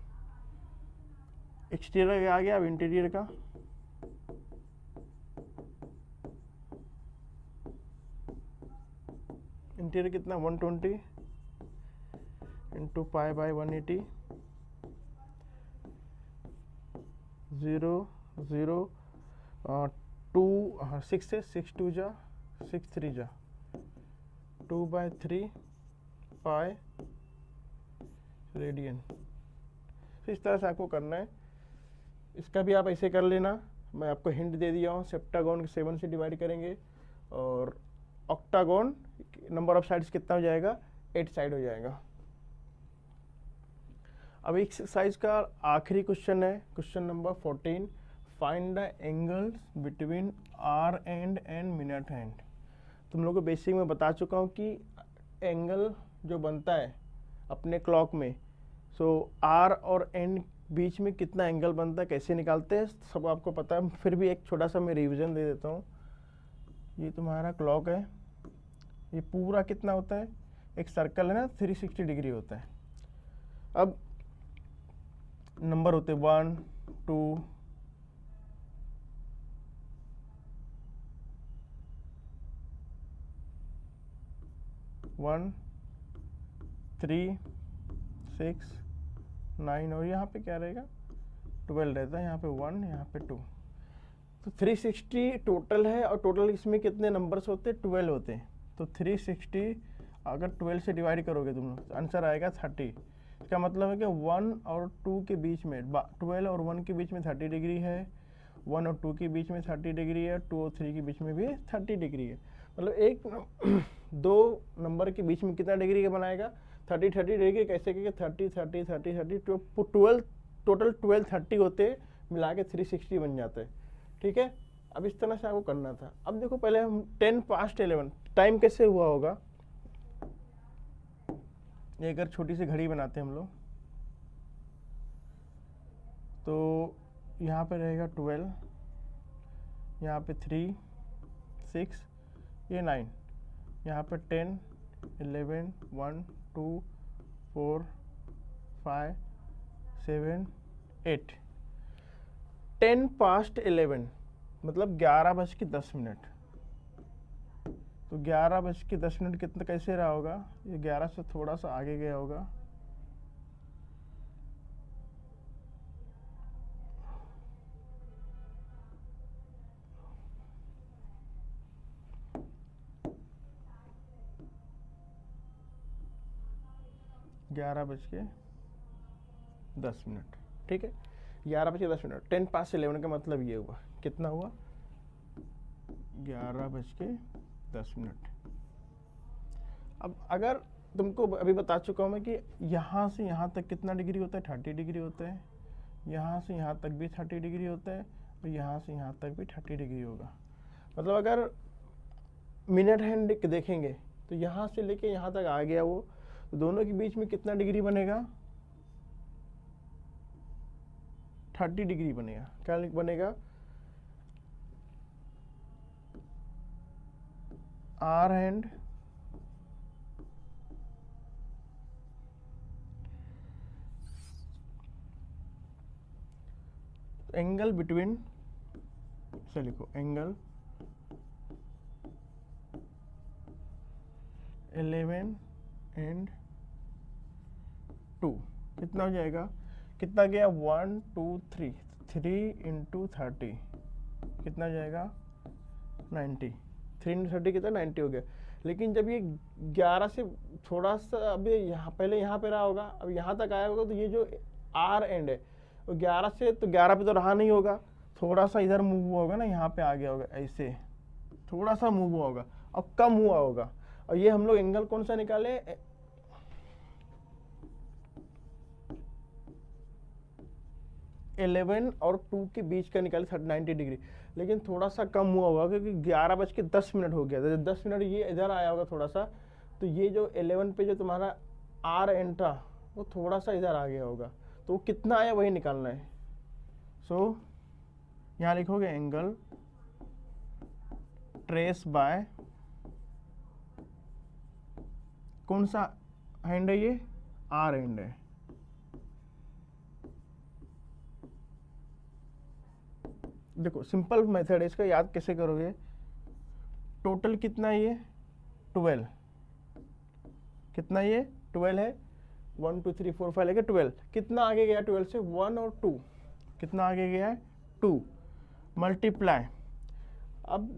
एक्सटीरियर आ गया, अब इंटीरियर का, इंटीरियर कितना, 120 इंटू पाई बाय 180, 0 0 2 6 से 6 2 जा 6 3 जा, 2/3 पाई रेडियन। तो इस तरह से आपको करना है, इसका भी आप ऐसे कर लेना, मैं आपको हिंट दे दिया हूँ। सेप्टागोन को 7 से डिवाइड करेंगे और ऑक्टागोन नंबर ऑफ साइड्स कितना हो जाएगा, 8 साइड हो जाएगा। अब एक्सरसाइज का आखिरी क्वेश्चन है, question number 14, find the angles between hour and minute hand. तुम लोगों को बेसिक में बता चुका हूँ कि एंगल जो बनता है अपने क्लॉक में, सो आर और एंड बीच में कितना एंगल बनता है, कैसे निकालते हैं, सब आपको पता है। फिर भी एक छोटा सा मैं रिवीजन दे देता हूँ। ये तुम्हारा क्लॉक है, ये पूरा कितना होता है, एक सर्कल है ना, 360 डिग्री होता है। अब नंबर होते 1 2 1 3 6 9 और यहाँ पे क्या रहेगा, 12 रहता है, यहाँ पे 1 यहाँ पे 2, तो 360 टोटल है। और टोटल इसमें कितने नंबर्स होते हैं, 12 होते हैं। तो 360 अगर 12 से डिवाइड करोगे तुम लोग, आंसर आएगा 30। इसका मतलब है कि 1 और 2 के बीच में, 12 और 1 के बीच में 30 डिग्री है, 1 और 2 के बीच में 30 डिग्री है, 2 और 3 के बीच में भी 30 डिग्री है। मतलब एक दो नंबर के बीच में कितना डिग्री का बनाएगा, 30 डिग्री। कैसे कि 30 30 30 30 12 टोटल 12 30 होते, मिला के 360 बन जाते हैं। ठीक है, अब इस तरह से आपको करना था। अब देखो पहले हम 10 past 11 टाइम कैसे हुआ होगा, ये अगर छोटी सी घड़ी बनाते हैं हम लोग, तो यहाँ पे रहेगा 12, यहाँ पे 3, 6, ये 9, यहाँ पे 10, 11, 1, 2, 4, 5, 7, 8, 10 past 11 मतलब 11:10। तो 11:10 कितना कैसे रहा होगा, ये 11 से थोड़ा सा आगे गया होगा, ग्यारह बज के 10। ठीक है, 11:10। 10 past 11 का मतलब ये हुआ, कितना हुआ, 11:10। अब अगर तुमको अभी बता चुका हूँ मैं कि यहाँ से यहाँ तक कितना डिग्री होता है, 30 डिग्री होता है, यहाँ से यहाँ तक भी 30 डिग्री होता है, और यहाँ से यहाँ तक भी 30 डिग्री होगा। मतलब अगर मिनट हैंड देखेंगे तो यहाँ से लेके यहाँ तक आ गया वो, तो दोनों के बीच में कितना डिग्री बनेगा, 30 डिग्री बनेगा। क्या बनेगा, आर हैंड एंगल बिटवीन, से लिखो एंगल 11 एंड 2 कितना हो जाएगा, कितना गया, 1 2 3, 3 × 30 कितना जाएगा, 90। 3 × 30 कितना, 90 हो गया। लेकिन जब ये 11 से थोड़ा सा अभी यहाँ पहले यहाँ पे रहा होगा, अब यहाँ तक आया होगा, तो ये जो आर एंड है वो 11 से, तो 11 पे तो रहा नहीं होगा, थोड़ा सा इधर मूव हुआ होगा ना, यहाँ पे आ गया होगा, ऐसे थोड़ा सा मूव हुआ होगा, अब कम हुआ होगा। और ये हम लोग एंगल कौन सा निकाले, 11 और 2 के बीच का निकाले 90 डिग्री। लेकिन थोड़ा सा कम हुआ होगा क्योंकि 11:10 हो गया था, 10 मिनट ये इधर आया होगा थोड़ा सा, तो ये जो 11 पे जो तुम्हारा आर एंड था वो थोड़ा सा इधर आ गया होगा, तो वो कितना आया वही निकालना है। सो यहाँ लिखोगे एंगल ट्रेस बाय, कौन सा हैंड है ये, आर हैंड है। देखो सिंपल मेथड है इसका, याद कैसे करोगे, टोटल कितना है ये, 12, कितना ये 12 है, 1 2 3 4 5 लेके 12, कितना आगे गया 12 से, 1 और 2, कितना आगे गया है 2, मल्टीप्लाई, अब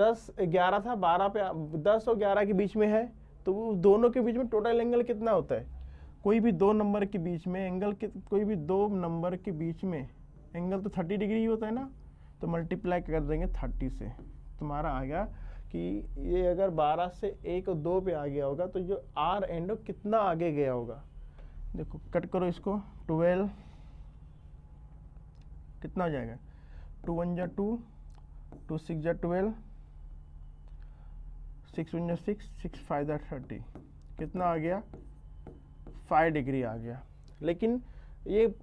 10 11 था, 12 पे 10 और 11 के बीच में है, तो वो दोनों के बीच में टोटल एंगल कितना होता है, कोई भी दो नंबर के बीच में एंगल, कोई भी दो नंबर के बीच में एंगल तो 30 डिग्री होता है ना, तो मल्टीप्लाई कर देंगे 30 से, तुम्हारा आ गया कि ये अगर 12 से 1 और 2 पे आ गया होगा, तो जो आर एंड कितना आगे गया होगा। देखो कट करो इसको, 12 कितना हो जाएगा, 2 1 जा 2, 2 6 जा 12, 6 1 जा 6, 6 5 जा 30, कितना आ गया, 5 डिग्री आ गया। लेकिन ये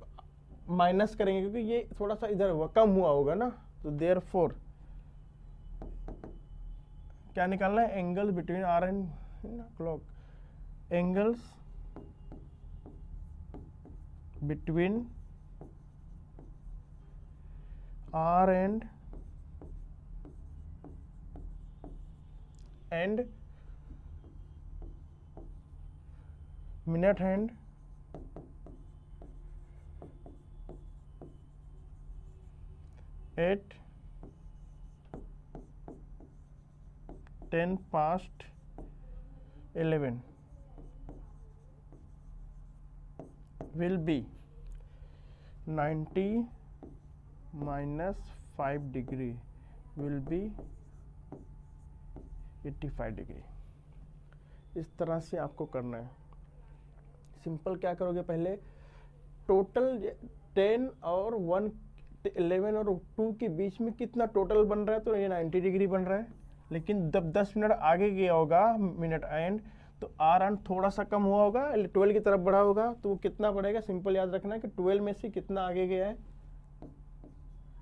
माइनस करेंगे क्योंकि ये थोड़ा सा इधर हुआ, कम हुआ होगा ना, तो देयरफॉर क्या निकालना है, angle between hour and clock, angles between hour and minute hand at 10 past 11 will be 90 minus 5 degree will be 85 degree. इस तरह से आपको करना है। सिंपल क्या करोगे, पहले टोटल 10 और 1 11 और 2 के बीच में कितना टोटल बन रहा है, तो ये 90 डिग्री बन रहा है। लेकिन जब 10 मिनट आगे गया होगा मिनट एंड, तो आर एंड थोड़ा सा कम हुआ होगा, 12 की तरफ बढ़ा होगा, तो वो कितना बढ़ेगा, सिंपल याद रखना है कि 12 में से कितना आगे गया है,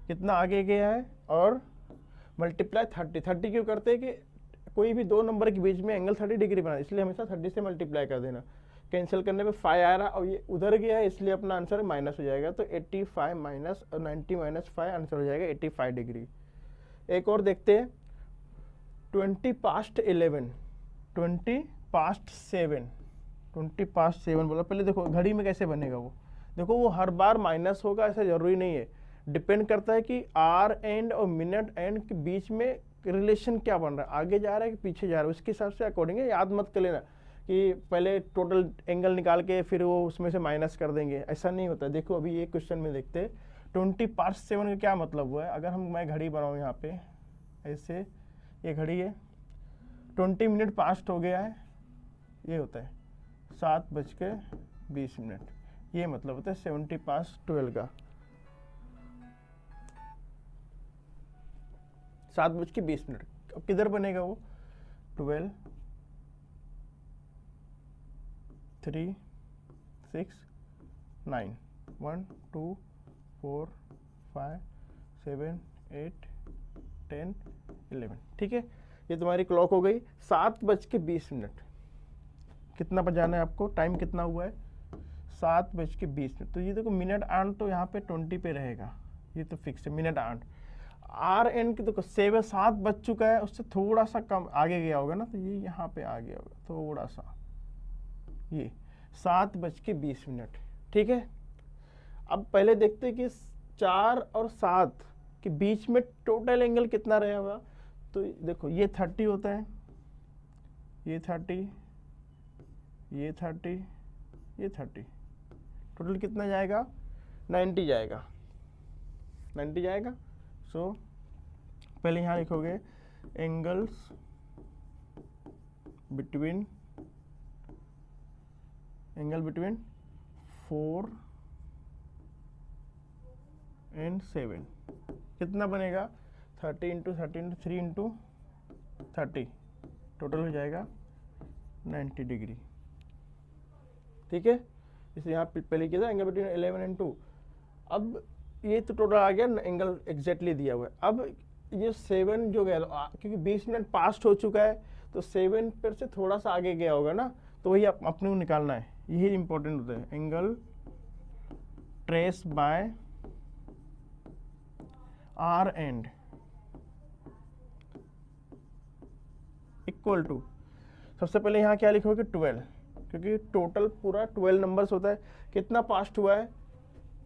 कितना आगे गया है, और मल्टीप्लाई 30 क्यों करते हैं कि कोई भी दो नंबर के बीच में एंगल 30 डिग्री बना, इसलिए हमेशा 30 से मल्टीप्लाई कर देना। कैंसिल करने पे 5 आ रहा और ये उधर गया है, इसलिए अपना आंसर माइनस हो जाएगा। तो 85 माइनस 90 माइनस 5 आंसर हो जाएगा 85 डिग्री। एक और देखते हैं 20 पास्ट 11, 20 पास्ट 7, 20 पास्ट 7 बोला। पहले देखो घड़ी में कैसे बनेगा वो, देखो वो हर बार माइनस होगा ऐसा जरूरी नहीं है, डिपेंड करता है कि आर एंड और मिनट एंड के बीच में रिलेशन क्या बन रहा है, आगे जा रहा है कि पीछे जा रहा है, उसके हिसाब से अकॉर्डिंग है। याद मत कर लेना कि पहले टोटल एंगल निकाल के फिर वो उसमें से माइनस कर देंगे, ऐसा नहीं होता। देखो अभी ये क्वेश्चन में देखते हैं 20 पास्ट 7 का क्या मतलब हुआ है। अगर मैं घड़ी बनाऊँ यहाँ पे ऐसे, ये घड़ी है, 20 मिनट पास्ट हो गया है, ये होता है 7:20, ये मतलब होता है 70 पास्ट 12 का, 7:20। अब किधर बनेगा वो, 12, 3, 6, 9, 1, 2, 4, 5, 7, 8, 10, 11। ठीक है, ये तुम्हारी क्लॉक हो गई। 7:20, कितना बजाना है आपको, टाइम कितना हुआ है 7:20। तो ये देखो मिनट आंट तो यहाँ पे 20 पे रहेगा, ये तो फिक्स है मिनट आंट। आर एन की तो 7 बज चुका है, उससे थोड़ा सा कम आगे गया होगा ना, तो ये यहाँ पे आ गया होगा थोड़ा सा, ये 7:20। ठीक है, अब पहले देखते हैं कि 4 और 7 के बीच में टोटल एंगल कितना रहेगा। तो देखो ये 30 होता है, ये 30, ये 30, ये 30, टोटल कितना जाएगा 90 जाएगा, 90 जाएगा। सो पहले यहाँ लिखोगे एंगल्स बिटवीन 4 and 7 कितना बनेगा 30 × 30 × 3 × 30, टोटल हो जाएगा 90 डिग्री। ठीक है, इसलिए यहाँ पहले किया था एंगल बिटवीन 11 and 2। अब ये तो टोटल आ गया एंगल एग्जैक्टली दिया हुआ है। अब ये 7 जो गया, क्योंकि 20 मिनट पास्ट हो चुका है तो 7 पर से थोड़ा सा आगे गया होगा ना, तो वही अपने को निकालना है, यही इंपॉर्टेंट होता है। Angle trace by hour hand equal to, सबसे पहले यहाँ क्या लिखोगे 12, क्योंकि टोटल पूरा 12 नंबर्स होता है। कितना पास्ट हुआ है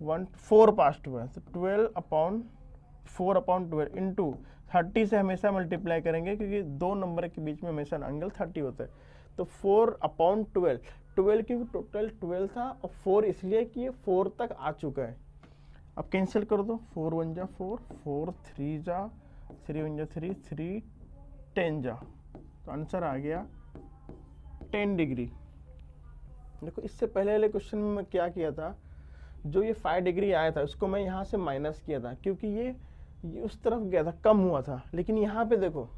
4 पास्ट हुआ है, तो 12/4/12 इंटू 30 से हमेशा मल्टीप्लाई करेंगे, क्योंकि दो नंबर के बीच में हमेशा एंगल 30 होता है। तो 4/12, 12 क्योंकि टोटल 12 था और 4 इसलिए कि ये 4 तक आ चुका है। अब कैंसिल कर दो, 4 1 जा 4, 4 3 जा 3 1 जा 3, 3 10 जा, तो आंसर आ गया 10 डिग्री। देखो इससे पहले वाले क्वेश्चन में मैं क्या किया था, जो ये 5 डिग्री आया था उसको मैं यहाँ से माइनस किया था, क्योंकि ये उस तरफ गया था, कम हुआ था। लेकिन यहाँ पे देखो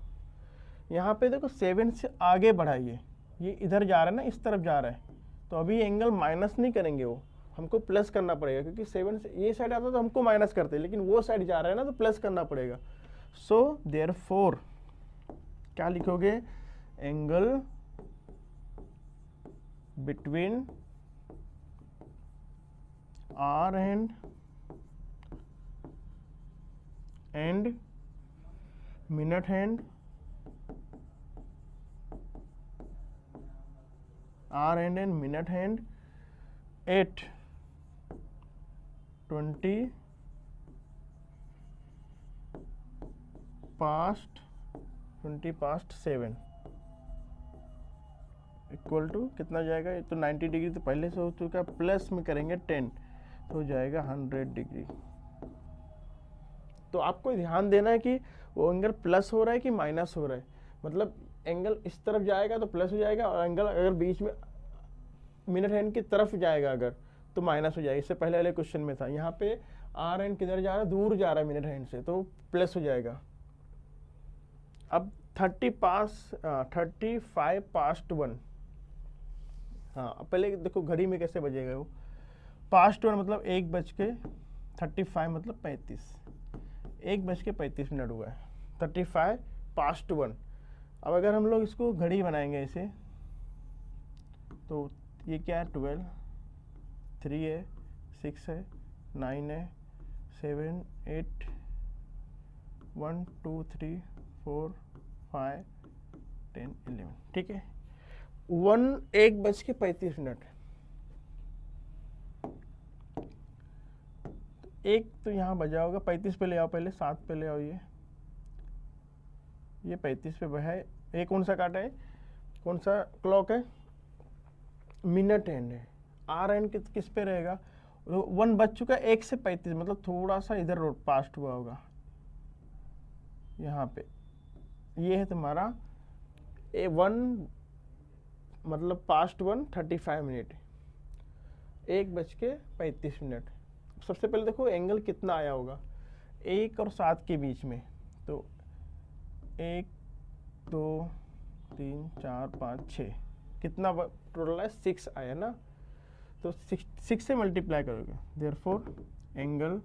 7 से आगे बढ़ा, ये इधर जा रहा है ना, इस तरफ जा रहा है, तो अभी एंगल माइनस नहीं करेंगे, वो हमको प्लस करना पड़ेगा, क्योंकि 7 से ये साइड आता तो हमको माइनस करते, लेकिन वो साइड जा रहा है ना, तो प्लस करना पड़ेगा। सो देयरफॉर क्या लिखोगे, angle between hour and minute hand, hour and minute hand at 20 past 7 equal to कितना जाएगा, ये तो 90 डिग्री तो पहले से हो चुका है, प्लस में करेंगे 10 तो हो जाएगा 100 डिग्री। तो आपको ध्यान देना है कि वो एंगल प्लस हो रहा है कि माइनस हो रहा है, मतलब एंगल इस तरफ जाएगा तो प्लस हो जाएगा, और एंगल अगर बीच में मिनट हैंड की तरफ जाएगा अगर तो माइनस हो जाएगा। इससे पहले वाले क्वेश्चन में था, यहाँ पे आर एंड किधर जा रहा है, दूर जा रहा है मिनट हैंड से, तो प्लस हो जाएगा। अब 35 पास्ट 1, हाँ पहले देखो घड़ी में कैसे बजेगा वो, पास्ट 1 मतलब 1:35 मतलब 35, 1:35 हुआ है, 35 past 1। अब अगर हम लोग इसको घड़ी बनाएंगे ऐसे, तो ये क्या है, 12, 3 है, 6 है, 9 है, 7, 8, 1, 2, 3, 4, 5, 10, 11, ठीक है। 1:35 एक तो यहाँ बजा होगा, 35 पे ले आओ, पहले 7 पे ले आओ, ये 35 पे है। ये कौन सा काटा है, कौन सा क्लॉक है, मिनट हैंड है। आर एंड किस पे रहेगा, 1 बज चुका है, 1 से 35, मतलब थोड़ा सा इधर रोड पास्ट हुआ होगा यहाँ पे। ये है तुम्हारा A1, मतलब पास्ट 1 35 मिनट, 1:35। सबसे पहले देखो एंगल कितना आया होगा 1 और 7 के बीच में, तो 1, 2, 3, 4, 5, 6, कितना टोटल है, 6 आया ना, तो 6 से मल्टीप्लाई करोगे। देयरफॉर एंगल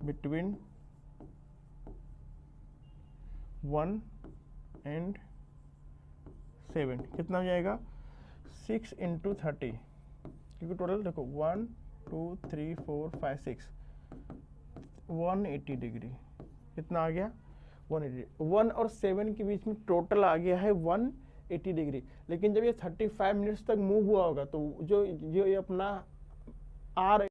बिटवीन 1 and 7 कितना हो जाएगा, 6 × 30, क्योंकि टोटल देखो 1, 2, 3, 4, 5, 6, 180 डिग्री। कितना आ गया, 180। 1 और 7 के बीच में टोटल आ गया है 180 डिग्री। लेकिन जब ये 35 मिनट्स तक मूव हुआ होगा, तो जो ये अपना आर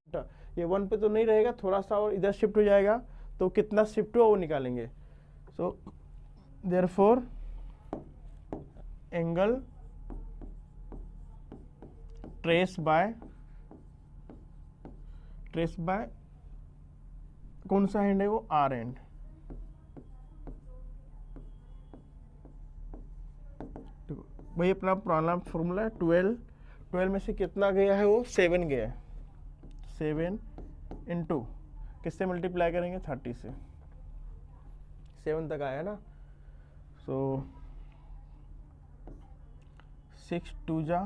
ये 1 पे तो नहीं रहेगा, थोड़ा सा और इधर शिफ्ट हो जाएगा, तो कितना शिफ्ट हुआ वो निकालेंगे। So therefore angle trace by कौन सा हैंड है वो, आर एंड। वही अपना पुराना फॉर्मूला है, 12 में से कितना गया है वो, 7 गया है। 7 × किससे मल्टीप्लाई करेंगे, 30 से, 7 तक आया ना। सो 6 2 जा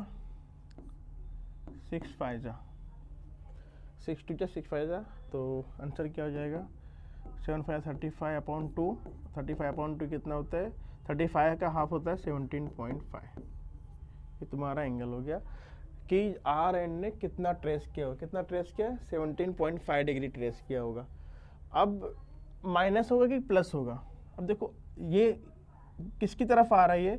6 5 जा 6 2 जा 6 5 जा, तो आंसर क्या हो जाएगा, 7 5 35/2, 35/2 कितना होता है, 35 का हाफ होता है 17.5। ये तुम्हारा एंगल हो गया कि आर एंड ने कितना ट्रेस किया होगा, कितना ट्रेस किया, 17.5 डिग्री ट्रेस किया होगा। अब माइनस होगा कि प्लस होगा, अब देखो ये किसकी तरफ आ रहा है, ये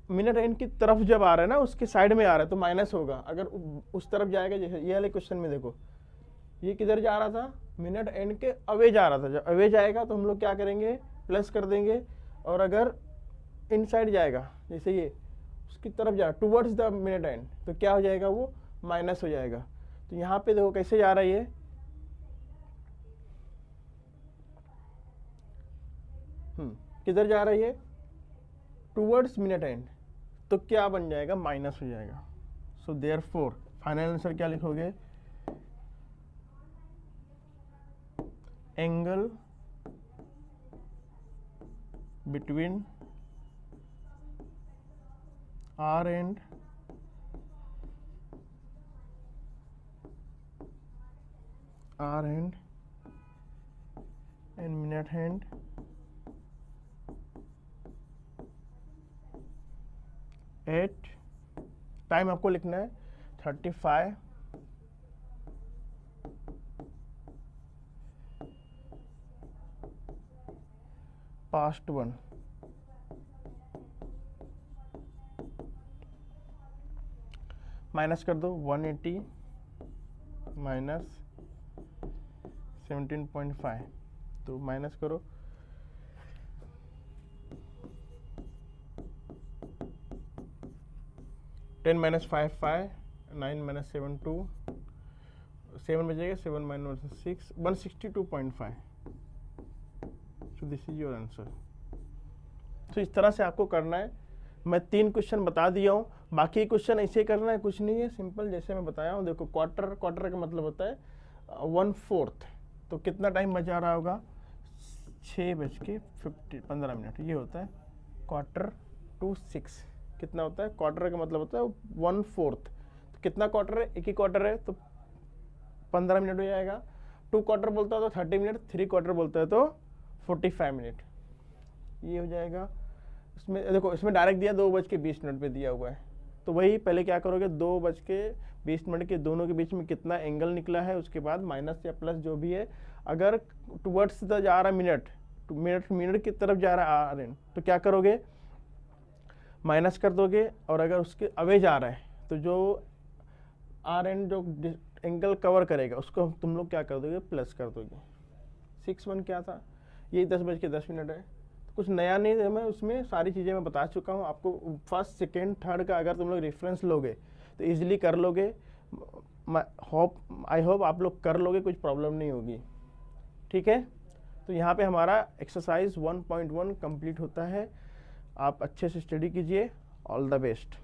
मिनट एंड की तरफ जब आ रहा है ना, उसके साइड में आ रहा है, तो माइनस होगा। अगर उस तरफ जाएगा, जैसे ये वाले क्वेश्चन में देखो, ये किधर जा रहा था, मिनट एंड के अवे जा रहा था, जब अवे जाएगा तो हम लोग क्या करेंगे, प्लस कर देंगे। और अगर इनसाइड जाएगा, जैसे ये उसकी तरफ जा टूवर्ड्स द मिनट एंड, तो क्या हो जाएगा, वो माइनस हो जाएगा। तो यहाँ पे देखो कैसे जा रहा है, ये किधर जा रहा है, ये टूवर्ड्स मिनट एंड, तो क्या बन जाएगा, माइनस हो जाएगा। सो देयरफॉर फाइनल आंसर क्या लिखोगे, angle between hour and minute hand at time आपको लिखना है 35 past 1। माइनस कर दो 180 माइनस 17.5, तो माइनस करो 10 - 5 5, 9 - 7 2, 7 बचेगा, 7 - 6 162.5। So this is your answer. तो इस तरह से आपको करना है। मैं 3 क्वेश्चन बता दिया हूँ, बाकी क्वेश्चन ऐसे करना है, कुछ नहीं है, सिंपल जैसे मैं बताया हूँ। देखो क्वार्टर का मतलब होता है 1/4, तो कितना टाइम बचा रहा होगा, 6:15। ये होता है क्वार्टर टू 6। कितना होता है, क्वार्टर का मतलब होता है 1/4। तो कितना क्वार्टर है, एक ही क्वार्टर है, तो 15 मिनट हो जाएगा। 2 क्वार्टर बोलता है तो 30 मिनट, 3 क्वार्टर बोलता है तो 45 मिनट। ये हो जाएगा। इसमें देखो, इसमें डायरेक्ट दिया 2:20 पे दिया हुआ है, तो वही पहले क्या करोगे, 2:20 के दोनों के बीच में कितना एंगल निकला है, उसके बाद माइनस या प्लस जो भी है, अगर टुवर्ड्स द जा रहा मिनट, मिनट की तरफ जा रहा आर एन, तो क्या करोगे, माइनस कर दोगे, और अगर उसके अवे जा रहा है तो जो आर एन जो एंगल कवर करेगा उसको तुम लोग क्या कर दोगे, प्लस कर दोगे। 6:1 क्या था, ये 10:10 है। कुछ नया नहीं है, मैं उसमें सारी चीज़ें मैं बता चुका हूँ आपको। फर्स्ट, सेकेंड, थर्ड का अगर तुम लोग रेफरेंस लोगे तो इजीली कर लोगे। आई होप आप लोग कर लोगे, कुछ प्रॉब्लम नहीं होगी। ठीक है, तो यहाँ पे हमारा एक्सरसाइज 1.1 कंप्लीट होता है। आप अच्छे से स्टडी कीजिए। All the best.